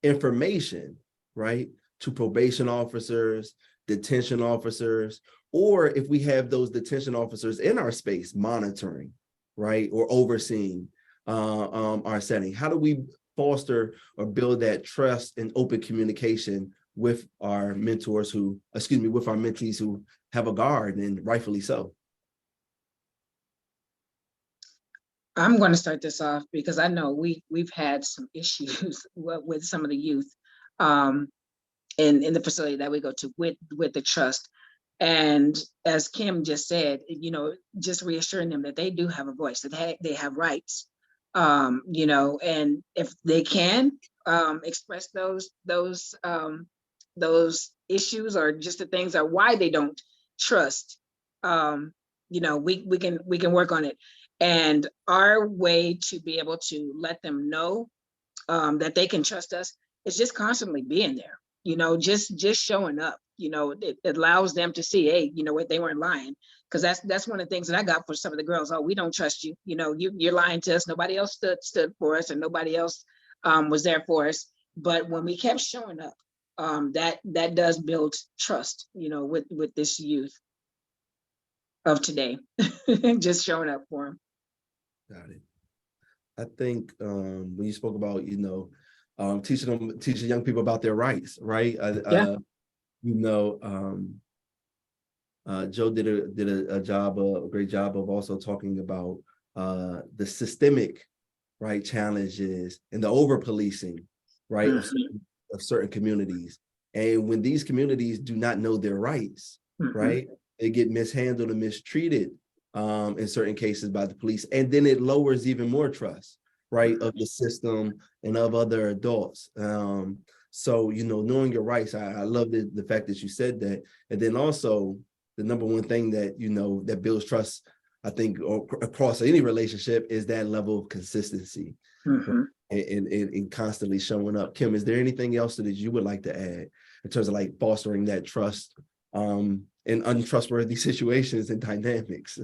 information, right, to probation officers, detention officers, or if we have those detention officers in our space monitoring, right, or overseeing our setting? How do we foster or build that trust and open communication with our mentors with our mentees who have a guard, and rightfully so? I'm going to start this off because I know we've had some issues with some of the youth in the facility that we go to with the trust. And as Kim just said, just reassuring them that they do have a voice, that they have rights, and if they can express those issues or just the things are why they don't trust, we can work on it. And our way to be able to let them know that they can trust us is just constantly being there, just showing up. It allows them to see, hey, what, they weren't lying. Because that's one of the things that I got for some of the girls. Oh, we don't trust you. You're lying to us. Nobody else stood for us, and nobody else was there for us. But when we kept showing up, that does build trust, with this youth of today. Just showing up for them. Got it. I think when you spoke about, teaching young people about their rights, right? Yeah. Joe did a great job of also talking about the systemic, right, challenges and the over policing, right, of certain communities. And when these communities do not know their rights, right, they get mishandled and mistreated in certain cases by the police, and then it lowers even more trust, right, of the system and of other adults. So, knowing your rights, I love the fact that you said that. And then also the number one thing that, that builds trust, I think, across any relationship, is that level of consistency and constantly showing up. Kim, is there anything else that you would like to add in terms of like fostering that trust in untrustworthy situations and dynamics?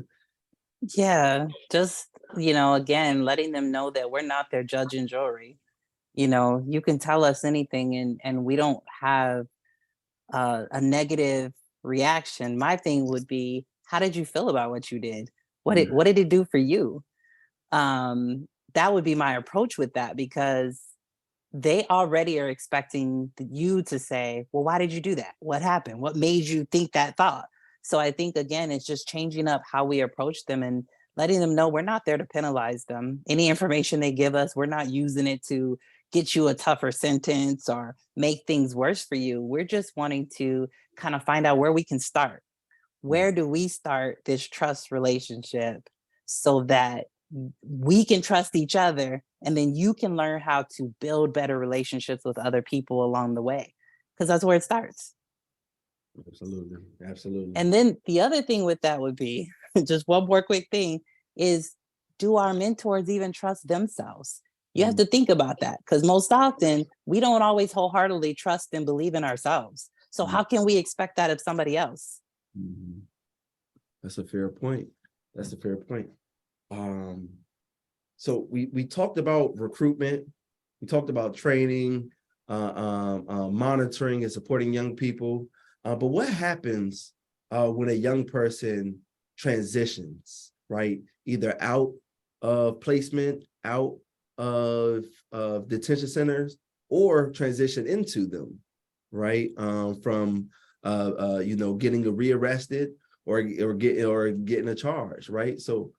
Yeah, just, again, letting them know that we're not their judge and jury. You can tell us anything and we don't have a negative reaction. My thing would be, how did you feel about what you did? What did it do for you? That would be my approach with that, because they already are expecting you to say, well, why did you do that? What happened? What made you think that thought? So I think, again, it's just changing up how we approach them and letting them know we're not there to penalize them. Any information they give us, we're not using it to get you a tougher sentence or make things worse for you. We're just wanting to kind of find out where we can start. Where do we start this trust relationship so that we can trust each other, and then you can learn how to build better relationships with other people along the way, because that's where it starts. Absolutely. Absolutely. And then the other thing with that would be just one more quick thing is, do our mentors even trust themselves? You have to think about that, because most often we don't always wholeheartedly trust and believe in ourselves. So how can we expect that of somebody else? That's a fair point. That's a fair point. So we talked about recruitment, we talked about training, monitoring and supporting young people. But what happens when a young person transitions, right? Either out of placement, out of detention centers, or transition into them, right? From getting rearrested or getting a charge, right? So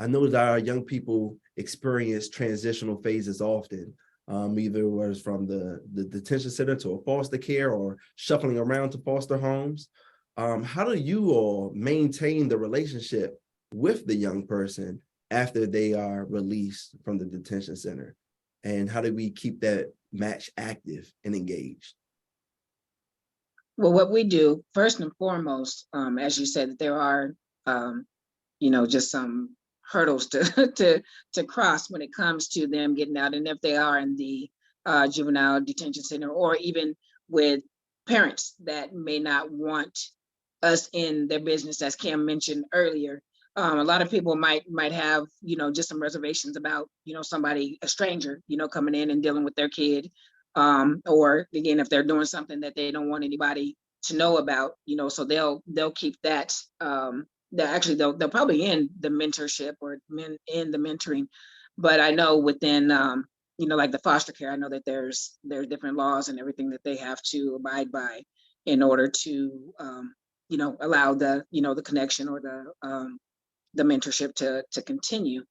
I know that our young people experience transitional phases often, either was from the detention center to a foster care or shuffling around to foster homes. How do you all maintain the relationship with the young person after they are released from the detention center? And how do we keep that match active and engaged? Well, what we do first and foremost, as you said, that there are, just some hurdles to cross when it comes to them getting out, and if they are in the juvenile detention center, or even with parents that may not want us in their business, as Cam mentioned earlier. A lot of people might have, just some reservations about, somebody, a stranger, coming in and dealing with their kid. Or again, if they're doing something that they don't want anybody to know about, so they'll keep that. That actually they'll probably end the mentorship or end the mentoring. But I know within, like the foster care, I know that there's different laws and everything that they have to abide by in order to, allow the connection or the mentorship to continue.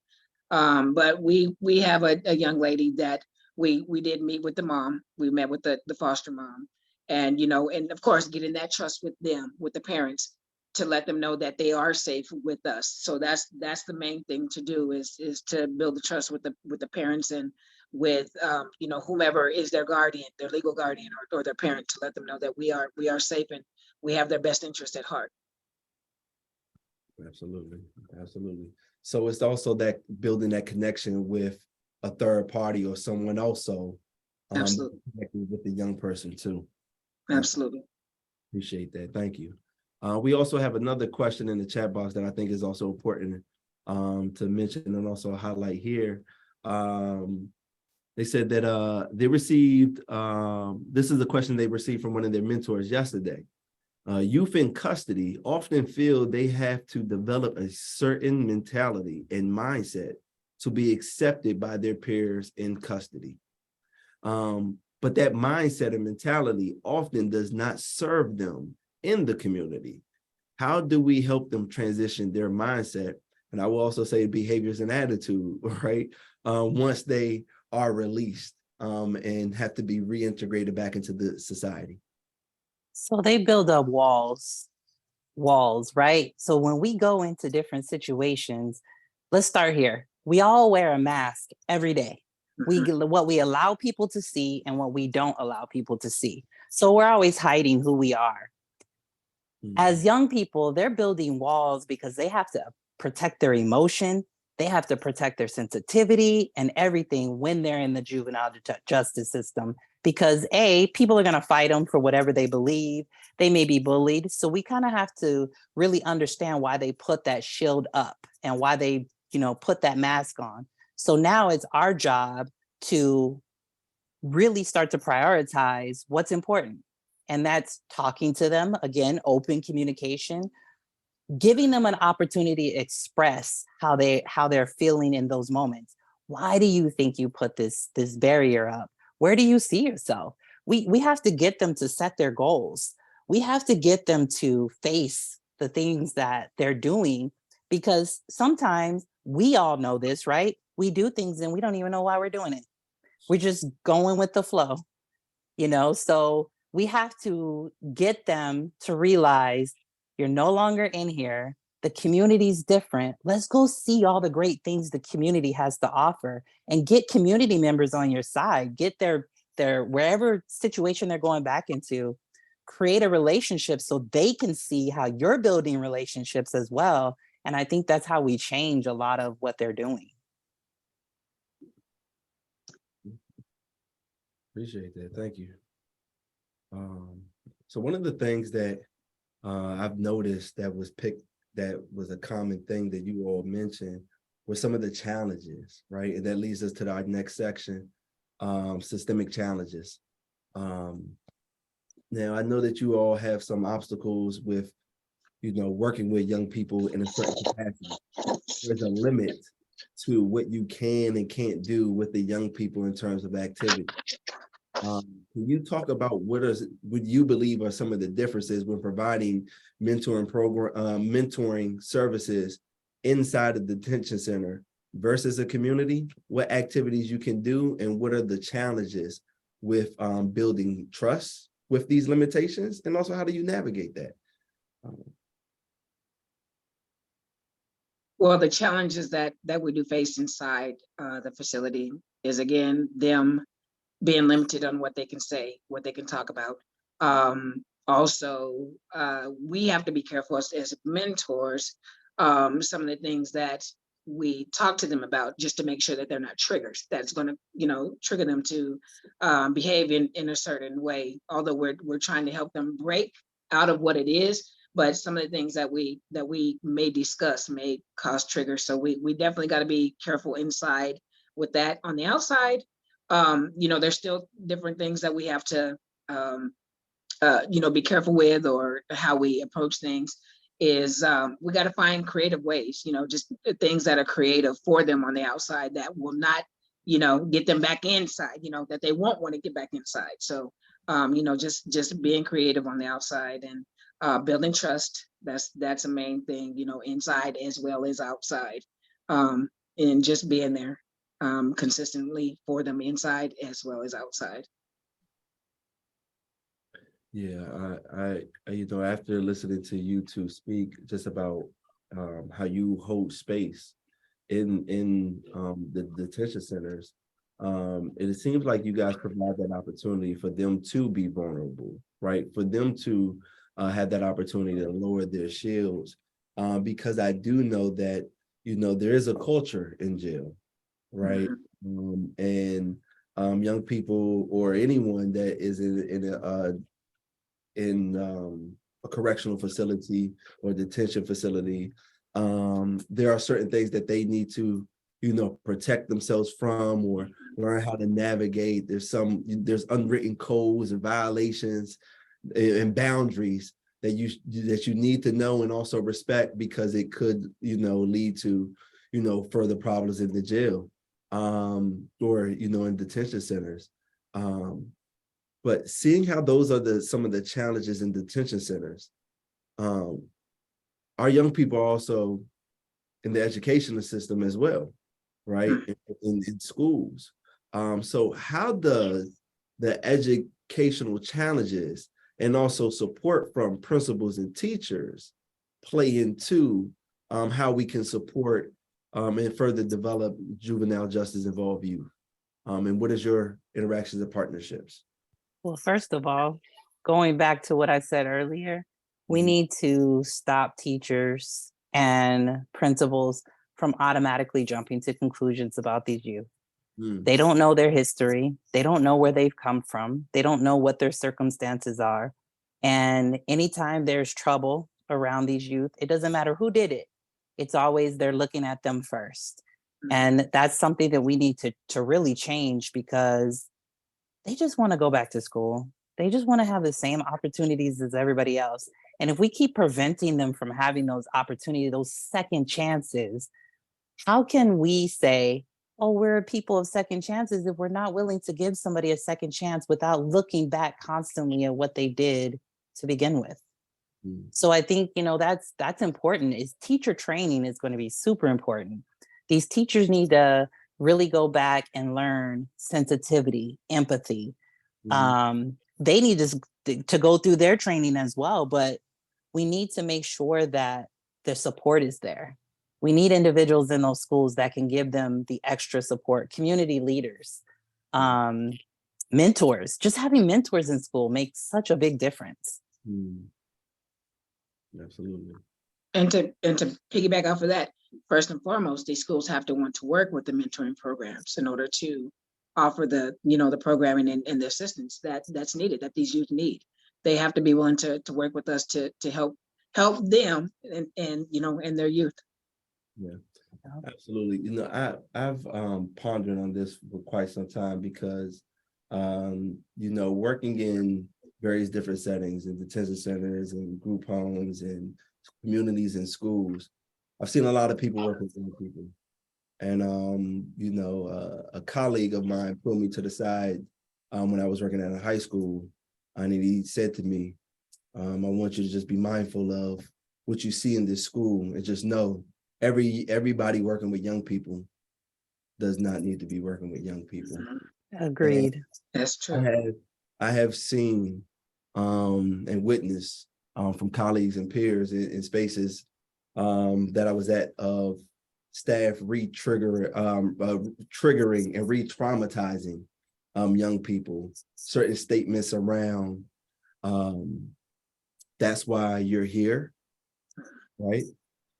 But we have a young lady that we did meet with the mom. We met with the foster mom, and and of course getting that trust with them, with the parents, to let them know that they are safe with us. So that's the main thing to do, is to build the trust with the parents and with whomever is their guardian, their legal guardian, or their parent, to let them know that we are safe and we have their best interest at heart. Absolutely. So it's also that building that connection with a third party or someone also Absolutely. connected with the young person too. Absolutely. Appreciate that. Thank you. We also have another question in the chat box that I think is also important to mention and also highlight here. They said that they received, this is a question they received from one of their mentors yesterday. Youth in custody often feel they have to develop a certain mentality and mindset to be accepted by their peers in custody. But that mindset and mentality often does not serve them in the community. How do we help them transition their mindset? And I will also say behaviors and attitude, right? Once they are released and have to be reintegrated back into the society. So they build up walls, right? So when we go into different situations, let's start here. We all wear a mask every day. What we allow people to see and what we don't allow people to see. So we're always hiding who we are. As young people, they're building walls because they have to protect their emotion. They have to protect their sensitivity and everything when they're in the juvenile justice system. Because people are going to fight them for whatever they believe. They may be bullied. So we kind of have to really understand why they put that shield up and why they, put that mask on. So now it's our job to really start to prioritize what's important. And that's talking to them, again, open communication, giving them an opportunity to express how they're feeling in those moments. Why do you think you put this barrier up? Where do you see yourself? We have to get them to set their goals. We have to get them to face the things that they're doing, because sometimes we all know this, right? We do things and we don't even know why we're doing it. We're just going with the flow, So we have to get them to realize you're no longer in here. The community's different. Let's go see all the great things the community has to offer and get community members on your side. Get their wherever situation they're going back into, create a relationship so they can see how you're building relationships as well. And I think that's how we change a lot of what they're doing. Appreciate that. Thank you. So one of the things that I've noticed that was a common thing that you all mentioned with some of the challenges, right? And that leads us to our next section, systemic challenges. Now, I know that you all have some obstacles with, working with young people in a certain capacity. There's a limit to what you can and can't do with the young people in terms of activity. Can you talk about what you believe are some of the differences when providing mentoring services inside a detention center versus a community? What activities you can do, and what are the challenges with building trust with these limitations, and also how do you navigate that? Well, the challenges that we do face inside the facility is, again, them being limited on what they can say, what they can talk about. Also, we have to be careful as mentors, some of the things that we talk to them about, just to make sure that they're not triggers that's going to, trigger them to behave in a certain way. Although we're trying to help them break out of what it is, but some of the things that we may discuss may cause triggers. So we definitely got to be careful inside with that. On the outside, there's still different things that we have to, be careful with, or how we approach things is we got to find creative ways, just things that are creative for them on the outside that will not, get them back inside, that they won't want to get back inside. So, just being creative on the outside and building trust. That's a main thing, inside as well as outside, and just being there consistently for them inside as well as outside. Yeah, I after listening to you two speak just about how you hold space in the detention centers, it seems like you guys provide that opportunity for them to be vulnerable, right? For them to have that opportunity to lower their shields, because I do know that there is a culture in jail, right? And young people or anyone that is in a correctional facility or detention facility, there are certain things that they need to, protect themselves from or learn how to navigate. There's unwritten codes and violations and boundaries that you need to know and also respect, because it could, lead to, further problems in the jail, or, in detention centers. But seeing how those are some of the challenges in detention centers, our young people are also in the educational system as well, right? In schools. So how does the educational challenges and also support from principals and teachers play into how we can support and further develop juvenile justice involved youth? And what is your interactions and partnerships? Well, first of all, going back to what I said earlier, we need to stop teachers and principals from automatically jumping to conclusions about these youth. They don't know their history. They don't know where they've come from. They don't know what their circumstances are. And anytime there's trouble around these youth, it doesn't matter who did it. It's always they're looking at them first. And that's something that we need to really change, because they just want to go back to school. They just want to have the same opportunities as everybody else. And if we keep preventing them from having those opportunities, those second chances, how can we say, oh, we're people of second chances, if we're not willing to give somebody a second chance without looking back constantly at what they did to begin with? So I think, that's important. Is teacher training is going to be super important. These teachers need to really go back and learn sensitivity, empathy. They need to go through their training as well, but we need to make sure that the support is there. We need individuals in those schools that can give them the extra support, community leaders, mentors. Just having mentors in school makes such a big difference. Absolutely. And to piggyback off of that, first and foremost, these schools have to want to work with the mentoring programs in order to offer the programming and the assistance that's needed, that these youth need. They have to be willing to work with us to help them and their youth. Yeah. Absolutely. You know, I've pondered on this for quite some time because you know, working in various different settings and detention centers and group homes and communities and schools, I've seen a lot of people work with young people. And you know, a colleague of mine pulled me to the side when I was working at a high school, and he said to me, I want you to just be mindful of what you see in this school and just know everybody working with young people does not need to be working with young people. Agreed. That's true. I have seen and witnessed from colleagues and peers in spaces that I was at of staff triggering and re-traumatizing young people, certain statements around that's why you're here, right?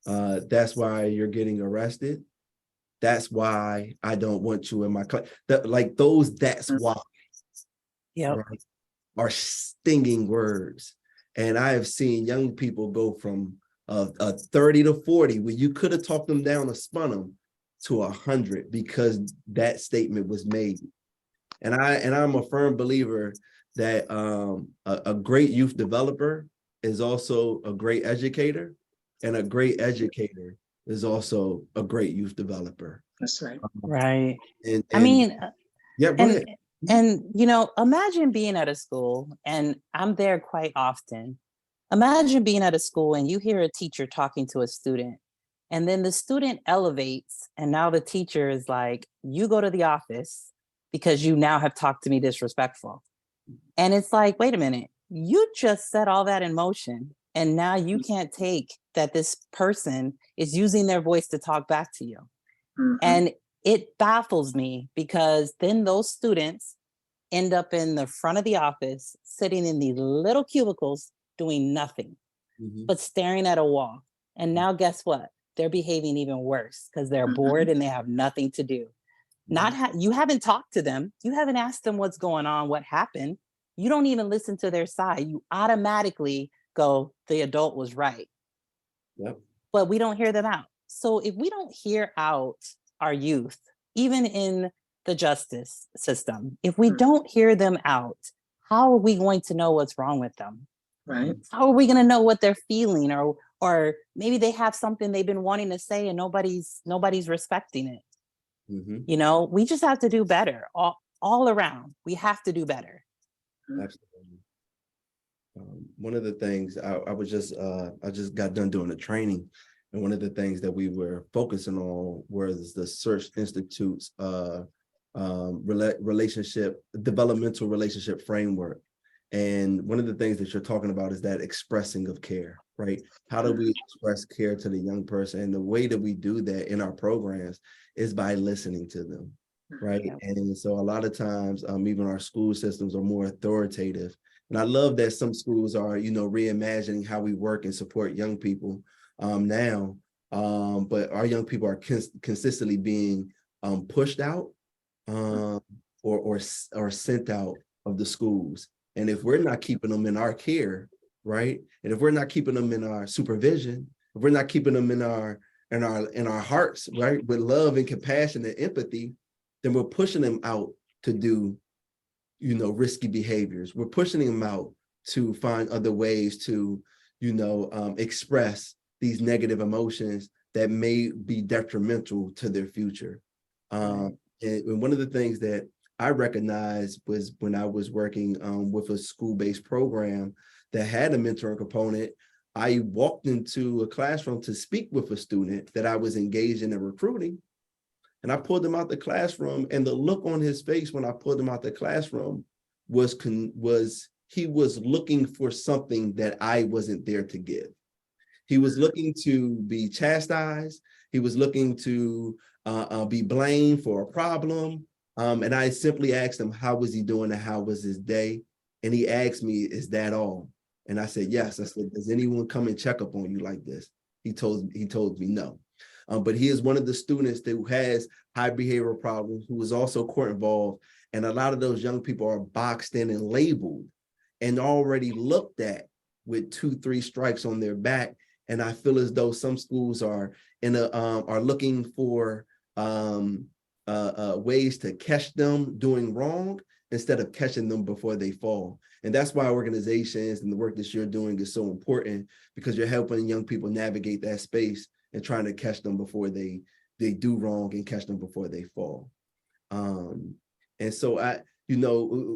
That's why you're getting arrested. That's why I don't want you in my class. Like those, that's why, Yep. right, are stinging words. And I have seen young people go from a 30 to 40, where you could have talked them down or spun them, to 100 because that statement was made. And I'm a firm believer that a great youth developer is also a great educator, and a great educator is also a great youth developer. That's right. Right. And I mean, yeah, go ahead. and you know, imagine being at a school, and I'm there quite often. Imagine being at a school and you hear a teacher talking to a student, and then the student elevates, and now the teacher is like, you go to the office because you now have talked to me disrespectful. And it's like, wait a minute, you just set all that in motion, and now you can't take that this person is using their voice to talk back to you. Mhm. And it baffles me, because then those students end up in the front of the office, sitting in these little cubicles, doing nothing but staring at a wall. And now guess what? They're behaving even worse because they're bored and they have nothing to do. You haven't talked to them. You haven't asked them what's going on, what happened. You don't even listen to their side. You automatically go, the adult was right. Yep. But we don't hear them out. So if we don't hear out our youth, even in the justice system, if we don't hear them out, how are we going to know what's wrong with them? Right. How are we going to know what they're feeling? Or maybe they have something they've been wanting to say and nobody's respecting it. You know, we just have to do better all around. We have to do better. Absolutely. One of the things I just got done doing a training, and one of the things that we were focusing on was the Search Institute's developmental relationship framework. And one of the things that you're talking about is that expressing of care, right? How do we express care to the young person? And the way that we do that in our programs is by listening to them, right? Yep. And so a lot of times, even our school systems are more authoritative. And I love that some schools are, you know, reimagining how we work and support young people now. But our young people are consistently being pushed out or sent out of the schools. And if we're not keeping them in our care, right? And if we're not keeping them in our supervision, if we're not keeping them in our hearts, right, with love and compassion and empathy, then we're pushing them out to do, you know, risky behaviors. We're pushing them out to find other ways to, you know, express these negative emotions that may be detrimental to their future. And one of the things that I recognized was when I was working with a school-based program that had a mentoring component. I walked into a classroom to speak with a student that I was engaged in recruiting. And I pulled him out the classroom, and the look on his face when I pulled him out the classroom was he was looking for something that I wasn't there to give. He was looking to be chastised. He was looking to be blamed for a problem. And I simply asked him, how was he doing and how was his day? And he asked me, is that all? And I said, yes. I said, does anyone come and check up on you like this? He told me no. But he is one of the students who has high behavioral problems, who is also court involved. And a lot of those young people are boxed in and labeled and already looked at with 2-3 strikes on their back. And I feel as though some schools are are looking for ways to catch them doing wrong instead of catching them before they fall. And that's why organizations and the work that you're doing is so important, because you're helping young people navigate that space and trying to catch them before they do wrong and catch them before they fall. And so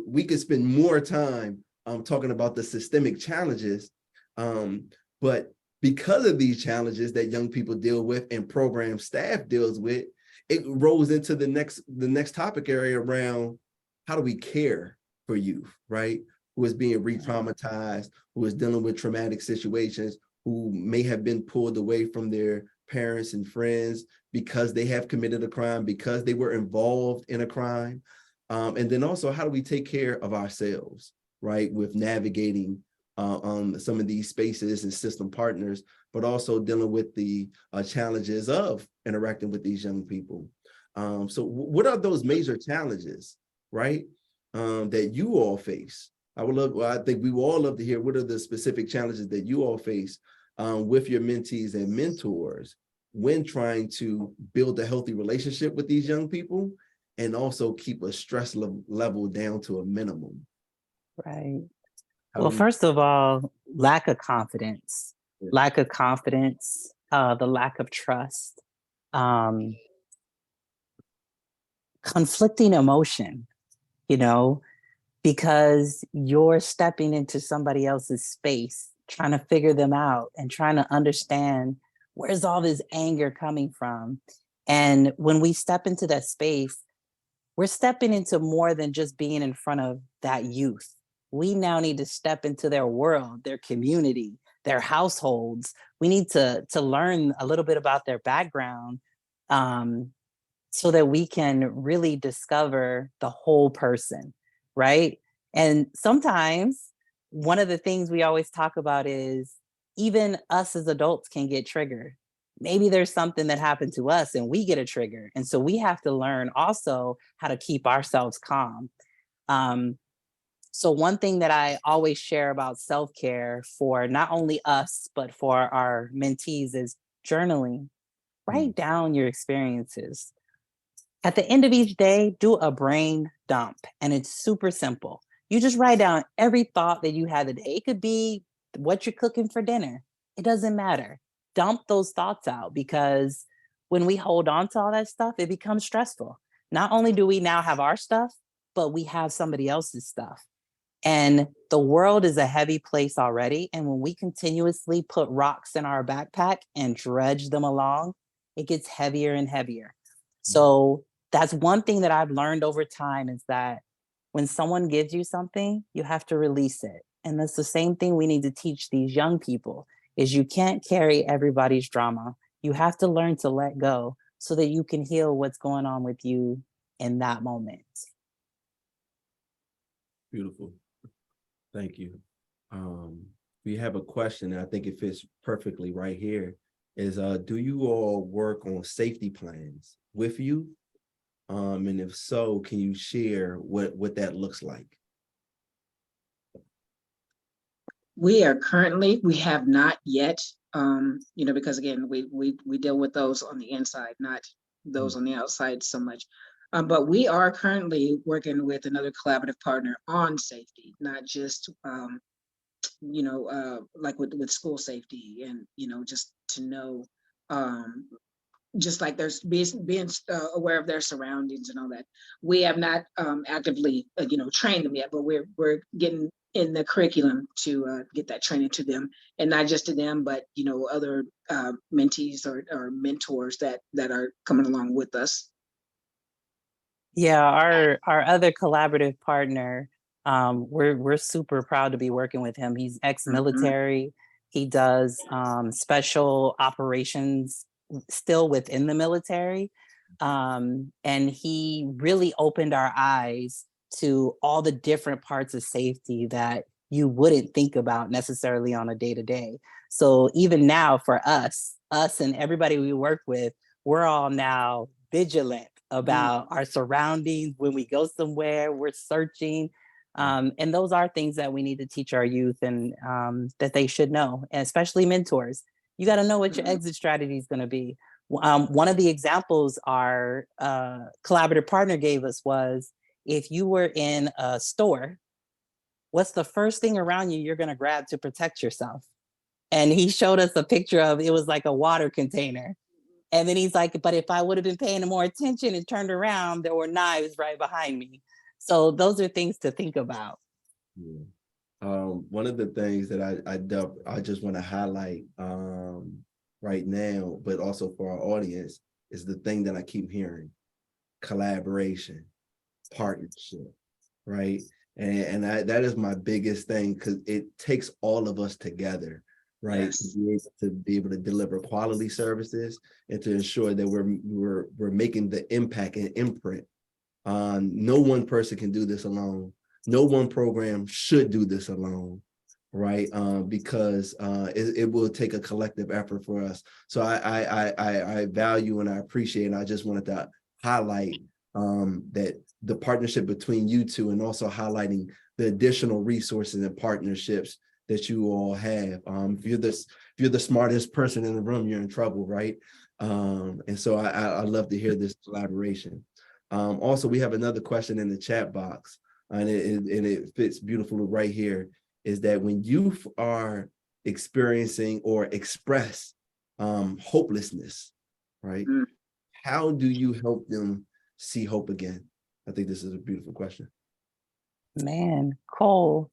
we could spend more time talking about the systemic challenges, but because of these challenges that young people deal with and program staff deals with, it rolls into the next topic area around how do we care for youth, right? Who is being re-traumatized, who is dealing with traumatic situations, who may have been pulled away from their parents and friends because they have committed a crime, because they were involved in a crime. And then also, how do we take care of ourselves, right? With navigating some of these spaces and system partners, but also dealing with the challenges of interacting with these young people. So what are those major challenges, right, that you all face? I think we would all love to hear what are the specific challenges that you all face with your mentees and mentors when trying to build a healthy relationship with these young people and also keep a stress level down to a minimum. Right. Well, first of all, lack of confidence, the lack of trust, conflicting emotion, because you're stepping into somebody else's space, trying to figure them out and trying to understand where's all this anger coming from. And when we step into that space, we're stepping into more than just being in front of that youth. We now need to step into their world, their community, their households. We need to learn a little bit about their background so that we can really discover the whole person, right? And sometimes one of the things we always talk about is even us as adults can get triggered. Maybe there's something that happened to us and we get a trigger. And so we have to learn also how to keep ourselves calm. So one thing that I always share about self-care for not only us, but for our mentees is journaling. Write down your experiences. At the end of each day, do a brain dump. And it's super simple. You just write down every thought that you had today. It could be what you're cooking for dinner. It doesn't matter. Dump those thoughts out, because when we hold on to all that stuff, it becomes stressful. Not only do we now have our stuff, but we have somebody else's stuff. And the world is a heavy place already. And when we continuously put rocks in our backpack and dredge them along, it gets heavier and heavier. So that's one thing that I've learned over time, is that when someone gives you something, you have to release it. And that's the same thing we need to teach these young people, is you can't carry everybody's drama. You have to learn to let go so that you can heal what's going on with you in that moment. Beautiful. Thank you. We have a question, and I think it fits perfectly right here, is do you all work on safety plans with you? And if so, can you share what that looks like? We have not yet, because again, we deal with those on the inside, not those on the outside so much. But we are currently working with another collaborative partner on safety, not just, like with school safety, and, just to know, just like there's being aware of their surroundings and all that. We have not actively, trained them yet, but we're getting in the curriculum to get that training to them, and not just to them, but other mentees or mentors that are coming along with us. Yeah, our other collaborative partner, we're super proud to be working with him. He's ex-military. He does special operations still within the military. And he really opened our eyes to all the different parts of safety that you wouldn't think about necessarily on a day-to-day. So even now for us and everybody we work with, we're all now vigilant about our surroundings. When we go somewhere, we're searching. And those are things that we need to teach our youth, and that they should know, and especially mentors. You got to know what your Mhm. exit strategy is going to be. One of the examples our collaborative partner gave us was, if you were in a store, what's the first thing around you you're going to grab to protect yourself? And he showed us a picture of, it was like a water container. And then he's like, but if I would have been paying more attention and turned around, there were knives right behind me. So those are things to think about. Yeah. One of the things that I just want to highlight right now, but also for our audience, is the thing that I keep hearing: collaboration, partnership, right? And that is my biggest thing, because it takes all of us together, right? Yes. To be able to deliver quality services and to ensure that we're making the impact and imprint. No one person can do this alone. No one program should do this alone, right? Because it will take a collective effort for us. So I value and I appreciate, and I just wanted to highlight that the partnership between you two, and also highlighting the additional resources and partnerships that you all have. If you're the smartest person in the room, you're in trouble, right? And so I love to hear this collaboration. Also, we have another question in the chat box, and it fits beautifully right here, is that when you are experiencing or express hopelessness, right? Mm. How do you help them see hope again? I think this is a beautiful question. Man, Cole,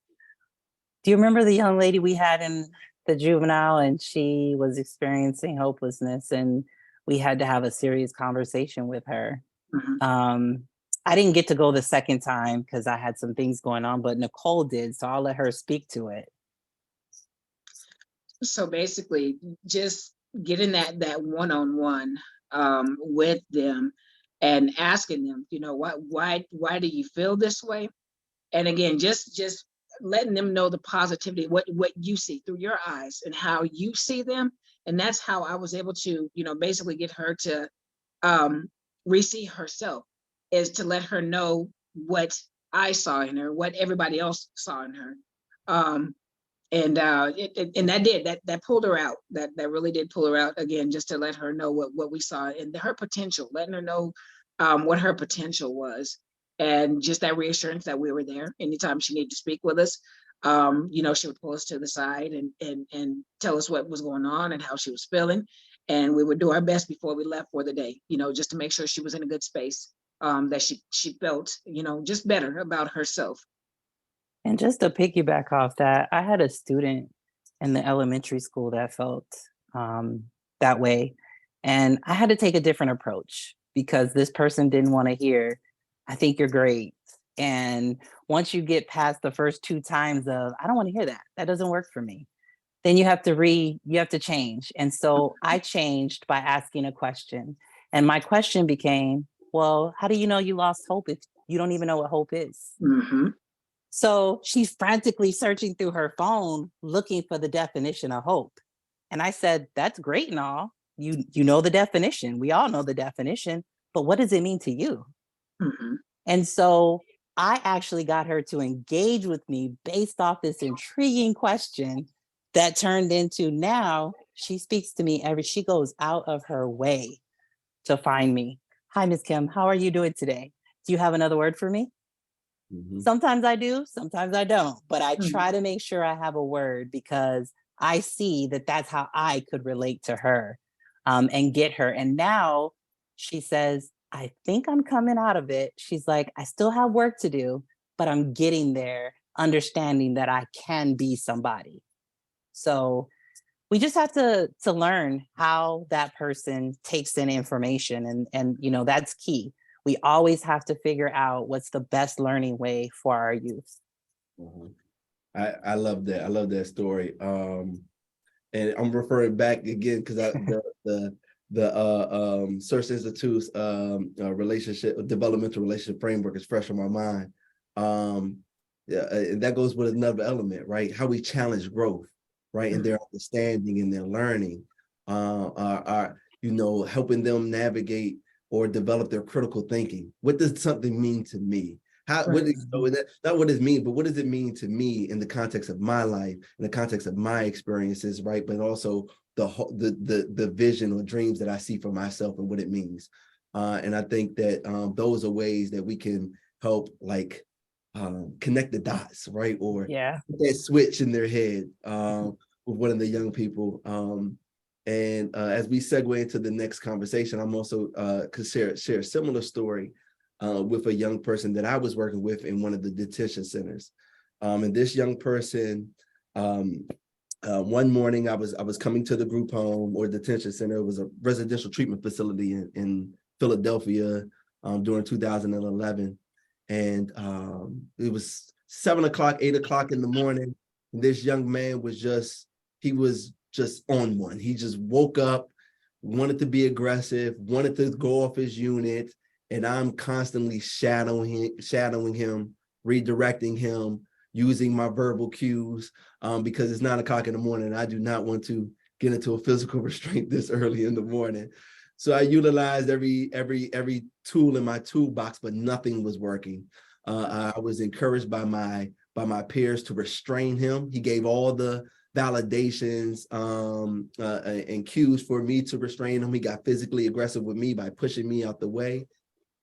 do you remember the young lady we had in the juvenile, and she was experiencing hopelessness, and we had to have a serious conversation with her? Mhm. I didn't get to go the second time because I had some things going on, but Nicole did. So I'll let her speak to it. So basically, just getting that one-on-one with them and asking them, why do you feel this way? And again, just letting them know the positivity, what you see through your eyes and how you see them. And that's how I was able to, basically get her to re-see herself, is to let her know what I saw in her, what everybody else saw in her. And that pulled her out. That really did pull her out, again, just to let her know what we saw and her potential, letting her know what her potential was, and just that reassurance that we were there anytime she needed to speak with us. She would pull us to the side and tell us what was going on and how she was feeling, and we would do our best before we left for the day, just to make sure she was in a good space, that she felt, just better about herself. And just to piggyback off that, I had a student in the elementary school that felt that way. And I had to take a different approach because this person didn't want to hear, I think you're great. And once you get past the first 2 times of, I don't want to hear that, that doesn't work for me, then you have to change. And so I changed by asking a question. And my question became, well, how do you know you lost hope if you don't even know what hope is? Mm-hmm. So she's frantically searching through her phone, looking for the definition of hope. And I said, that's great and all. You know the definition. We all know the definition, but what does it mean to you? Mm-hmm. And so I actually got her to engage with me based off this intriguing question that turned into, now she speaks to me she goes out of her way to find me. Hi, Ms. Kim, how are you doing today? Do you have another word for me? Mhm. Sometimes I do, sometimes I don't, but I Mhm. try to make sure I have a word because I see that that's how I could relate to her and get her. And now she says, I think I'm coming out of it. She's like, I still have work to do, but I'm getting there, understanding that I can be somebody. So we just have to learn how that person takes in information, and that's key. We always have to figure out what's the best learning way for our youth. Mhm. I love that. I love that story. And I'm referring back again because the Search Institute's developmental relationship framework is fresh on my mind. Yeah, and that goes with another element, right? How we challenge growth, right? And their understanding and their learning, helping them navigate or develop their critical thinking. What does something mean to me? Not what it means, but what does it mean to me in the context of my life, in the context of my experiences, right? But also the vision or dreams that I see for myself and what it means. And I think that those are ways that we can help like connect the dots, right? Or Yeah. put that switch in their head with one of the young people. And as we segue into the next conversation, I'm also could share a similar story with a young person that I was working with in one of the detention centers. And this young person, one morning I was coming to the group home or detention center. It was a residential treatment facility in Philadelphia during 2011. And it was 7 o'clock, 8 o'clock in the morning. And this young man was just on one. He just woke up, wanted to be aggressive, wanted to go off his unit. And I'm constantly shadowing him, redirecting him, using my verbal cues because it's 9 o'clock in the morning. And I do not want to get into a physical restraint this early in the morning. So I utilized every tool in my toolbox, but nothing was working. I was encouraged by my peers to restrain him. He gave all the validations and cues for me to restrain him. He got physically aggressive with me by pushing me out the way.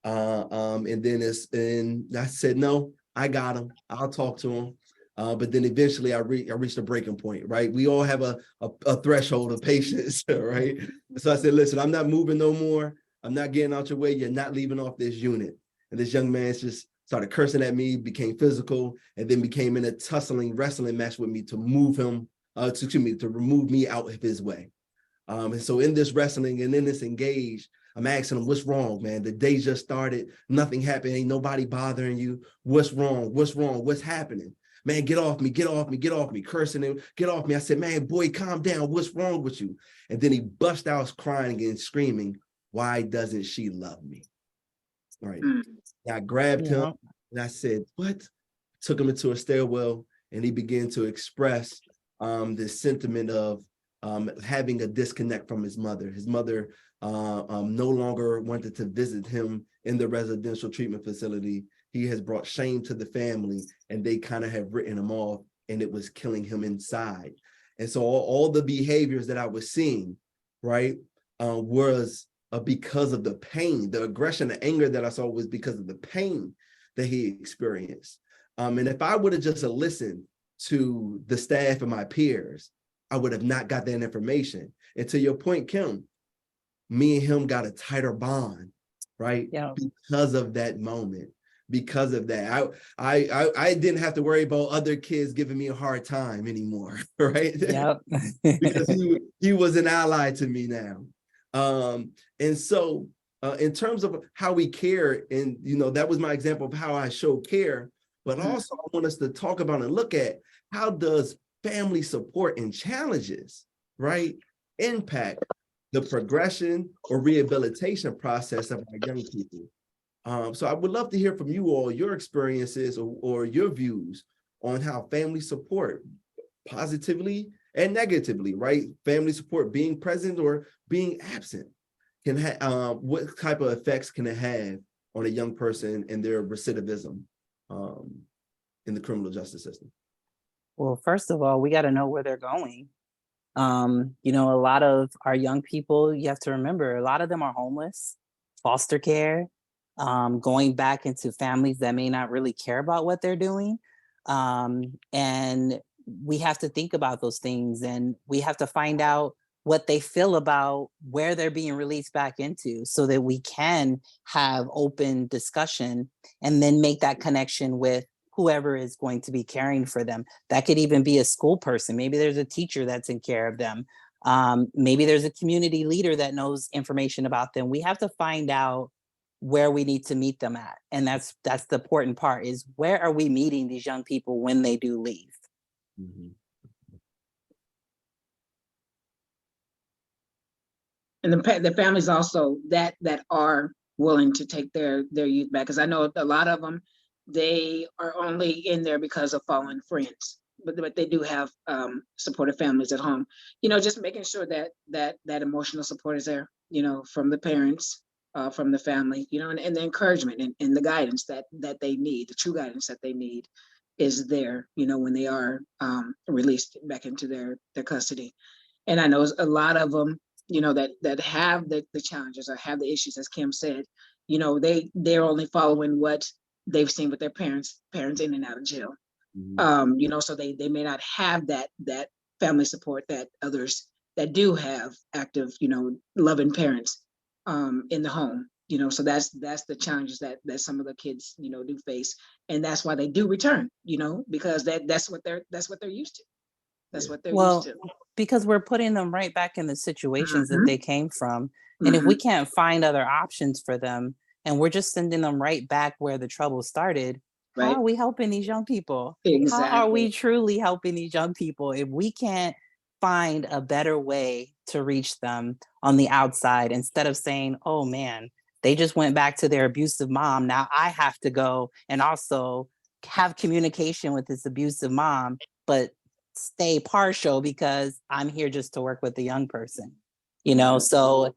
And then I said, no, I got him. I'll talk to him. But then eventually I reached a breaking point, right? We all have a threshold of patience, right? So I said, listen, I'm not moving no more. I'm not getting out your way. You're not leaving off this unit. And this young man just started cursing at me, became physical, and then became in a tussling wrestling match with me to move him, to remove me out of his way. And so in this wrestling and in this engage, I'm asking him, what's wrong, man? The day just started. Nothing happened. Ain't nobody bothering you. What's wrong? What's wrong? What's happening? Man, get off me, get off me, get off me, cursing him, get off me. I said, man, boy, calm down. What's wrong with you? And then he bust out crying and screaming, why doesn't she love me? All right. I grabbed him and I said, what? Took him into a stairwell and he began to express this sentiment of having a disconnect from his mother. His mother no longer wanted to visit him in the residential treatment facility. He has brought shame to the family and they kind of have written him off and it was killing him inside. And so all the behaviors that I was seeing, right, was because of the pain. The aggression, the anger that I saw was because of the pain that he experienced. And if I would have just listened to the staff and my peers, I would have not got that information. And to your point, Kim, me and him got a tighter bond, right? Yeah. Because of that moment. Because of that, I didn't have to worry about other kids giving me a hard time anymore, right? Yep. Because he was an ally to me now. And so in terms of how we care, and that was my example of how I show care, but also I want us to talk about and look at how does family support and challenges, right, impact the progression or rehabilitation process of our young people. So I would love to hear from you all, your experiences or your views on how family support positively and negatively, right? Family support being present or being absent can have, what type of effects can it have on a young person and their recidivism in the criminal justice system? Well, first of all, we got to know where they're going. A lot of our young people, you have to remember, a lot of them are homeless, foster care, going back into families that may not really care about what they're doing. And we have to think about those things and we have to find out what they feel about where they're being released back into so that we can have open discussion and then make that connection with whoever is going to be caring for them. That could even be a school person. Maybe there's a teacher that's in care of them. Maybe there's a community leader that knows information about them. We have to find out where we need to meet them at. And that's the important part, is where are we meeting these young people when they do leave? Mm-hmm. And the families also that are willing to take their youth back, because I know a lot of them, they are only in there because of fallen friends, but they do have supportive families at home. Just making sure that emotional support is there, from the parents, from the family, and the encouragement and the guidance that they need, the true guidance that they need is there, when they are released back into their custody. And I know a lot of them, you know, that have the challenges or have the issues, as Kim said, you know, they're only following what they've seen with their parents in and out of jail. You know, so they may not have that family support that others that do have active, you know, loving parents in the home. You know, so that's the challenges that some of the kids, you know, do face, and that's why they do return. You know, because that's what they're used to. That's what they're used Well, to. because we're putting them right back in the situations that Mhm. they came from. And if we Mhm. can't find other options for them and we're just sending them right back where the trouble started, how Right. are we helping these young people? How are we Exactly. truly helping these young people if we can't find a better way to reach them on the outside instead of saying, oh man, they just went back to their abusive mom. Now I have to go and also have communication with this abusive mom, but stay partial because I'm here just to work with the young person. You know, so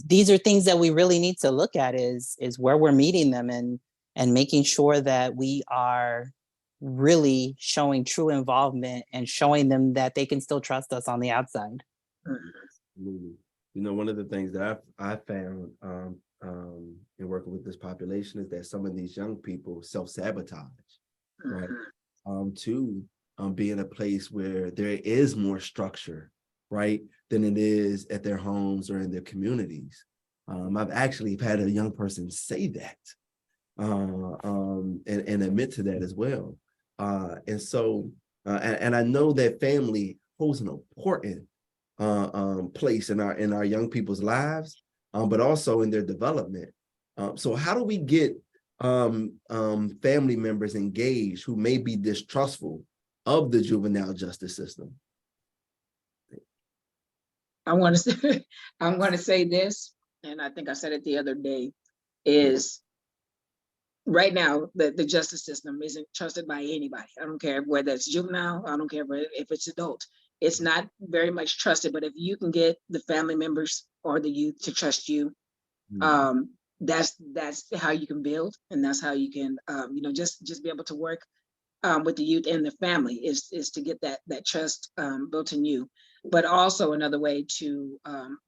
these are things that we really need to look at is where we're meeting them and making sure that we are really showing true involvement and showing them that they can still trust us on the outside. Absolutely. You know, one of the things that I found in working with this population is that some of these young people self-sabotage, right? To be in a place where there is more structure, right, than it is at their homes or in their communities. I've actually had a young person say that and admit to that as well. And so, and I know that family holds an important place in our young people's lives, but also in their development. So how do we get family members engaged who may be distrustful of the juvenile justice system? I want to say, I'm going to say this, and I think I said it the other day, is right now the justice system isn't trusted by anybody. I don't care whether it's juvenile, I don't care if it's adult. It's not very much trusted, but if you can get the family members or the youth to trust you, that's how you can build, and that's how you can you know, just be able to work with the youth and the family is to get that trust built in you. But also another way to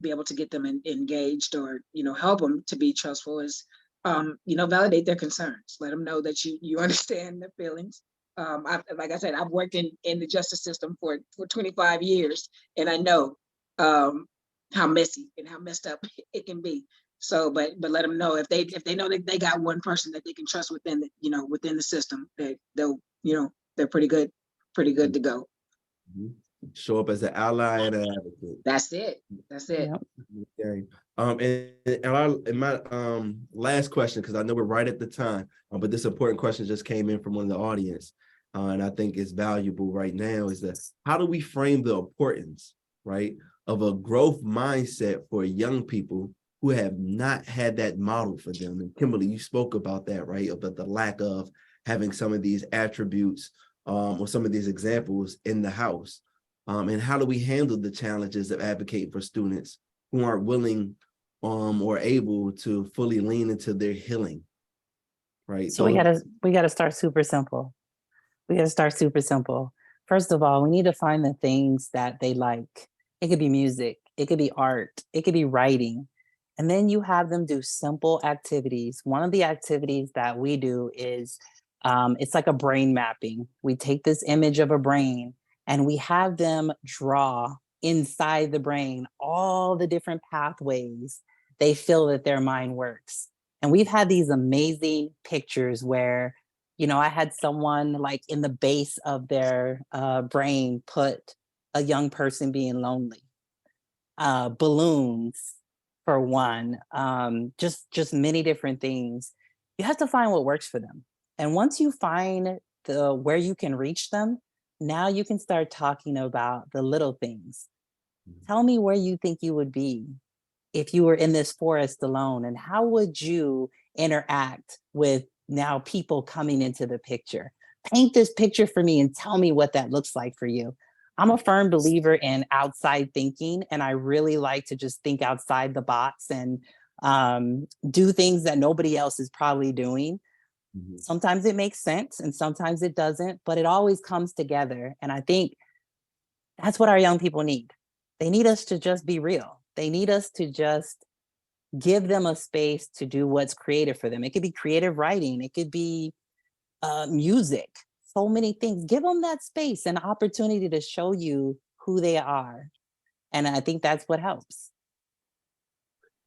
be able to get them engaged or, you know, help them to be trustful is, you know, validate their concerns. Let them know that you understand their feelings. Like I said, I've worked in the justice system for 25 years, and I know how messy and how messed up it can be. So, but let them know if they know that they got one person that they can trust within the, you know, within the system, that they'll, you know, they're pretty good to go. Show up as an ally and an advocate. That's it. That's it. Yep. Okay. And my last question, because I know we're right at the time, but this important question just came in from one of the audience, and I think it's valuable right now, is that how do we frame the importance, right, of a growth mindset for young people who have not had that model for them? And Kimberly, you spoke about that, right, about the lack of having some of these attributes or some of these examples in the house. And how do we handle the challenges of advocating for students who aren't willing or able to fully lean into their healing, right? So we gotta start super simple. We gotta start super simple. First of all, we need to find the things that they like. It could be music, it could be art, it could be writing. And then you have them do simple activities. One of the activities that we do is it's like a brain mapping. We take this image of a brain and we have them draw inside the brain all the different pathways they feel that their mind works. And we've had these amazing pictures where, you know, I had someone like in the base of their brain put a young person being lonely, balloons for one, just many different things. You have to find what works for them. And once you find where you can reach them, now you can start talking about the little things. Tell me where you think you would be if you were in this forest alone, and how would you interact with now people coming into the picture? Paint this picture for me and tell me what that looks like for you. I'm a firm believer in outside thinking, and I really like to just think outside the box and do things that nobody else is probably doing. Sometimes it makes sense and sometimes it doesn't, but it always comes together. And I think that's what our young people need. They need us to just be real. They need us to just give them a space to do what's creative for them. It could be creative writing. It could be music, so many things. Give them that space and opportunity to show you who they are. And I think that's what helps.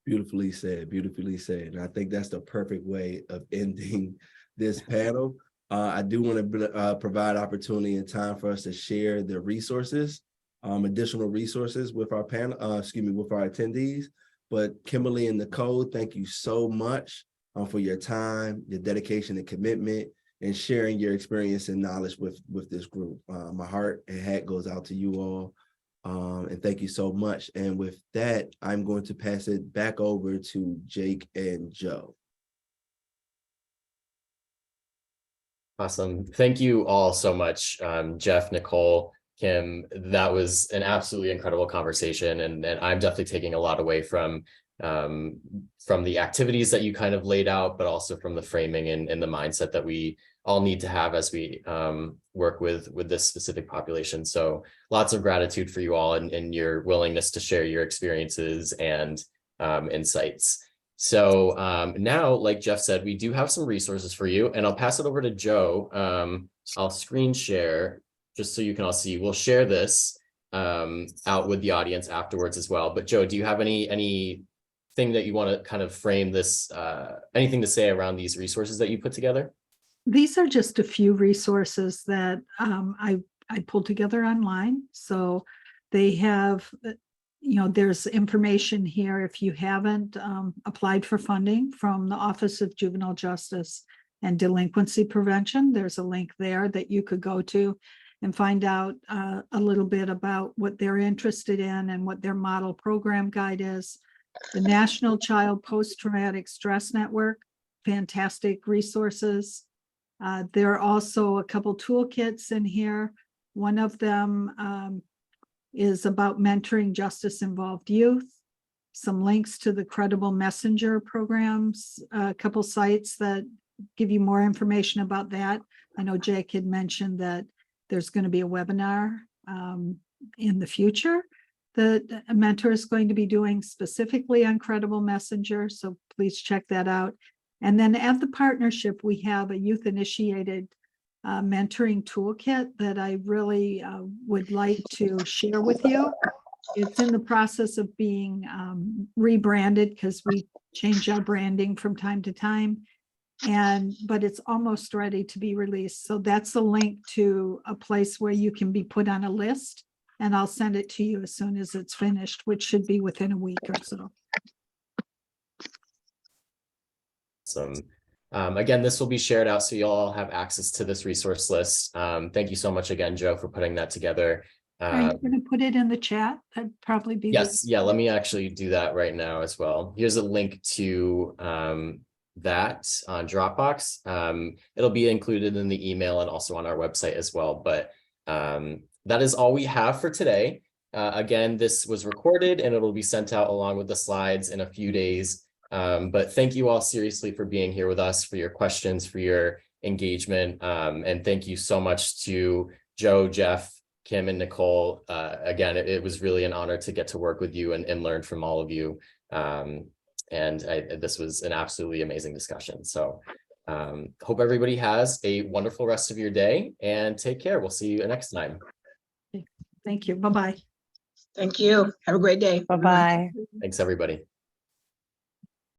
Beautifully said, beautifully said. And I think that's the perfect way of ending this panel. I do want to provide opportunity and time for us to share the resources, additional resources with our panel, with our attendees. But Kimberly and Nicole, thank you so much for your time, your dedication and commitment, and sharing your experience and knowledge with this group. My heart and hat goes out to you all. And thank you so much. And with that, I'm going to pass it back over to Jake and Joe. Awesome. Thank you all so much, Jeff, Nicole, Kim. That was an absolutely incredible conversation. And I'm definitely taking a lot away from the activities that you kind of laid out, but also from the framing and the mindset that we all need to have as we work with this specific population. So lots of gratitude for you all and your willingness to share your experiences and insights. So now, like Jeff said, we do have some resources for you, and I'll pass it over to Joe. I'll screen share just so you can all see. We'll share this out with the audience afterwards as well. But Joe, do you have anything that you want to kind of frame this, anything to say around these resources that you put together? These are just a few resources that I pulled together online. So they have, there's information here if you haven't applied for funding from the Office of Juvenile Justice and Delinquency Prevention. There's a link there that you could go to and find out a little bit about what they're interested in and what their model program guide is. The National Child Post-Traumatic Stress Network, fantastic resources. There are also a couple toolkits in here. One of them is about mentoring justice-involved youth. Some links to the Credible Messenger programs, a couple sites that give you more information about that. I know Jake had mentioned that there's going to be a webinar in the future that a mentor is going to be doing specifically on Credible Messenger. So please check that out. And then at the partnership, we have a youth-initiated mentoring toolkit that I really would like to share with you. It's in the process of being rebranded because we change our branding from time to time. But it's almost ready to be released. So that's a link to a place where you can be put on a list, and I'll send it to you as soon as it's finished, which should be within a week or so. Awesome. Again, this will be shared out so you all have access to this resource list. Thank you so much again, Joe, for putting that together. Are you going to put it in the chat? That'd probably be. Yes. Yeah. Let me actually do that right now as well. Here's a link to that on Dropbox. It'll be included in the email and also on our website as well. But that is all we have for today. Again, this was recorded and it'll be sent out along with the slides in a few days. But thank you all seriously for being here with us, for your questions, for your engagement. And thank you so much to Joe, Jeff, Kim, and Nicole. Again, it was really an honor to get to work with you and learn from all of you. This was an absolutely amazing discussion. So hope everybody has a wonderful rest of your day and take care. We'll see you next time. Thank you. Bye-bye. Thank you. Have a great day. Bye-bye. Thanks, everybody.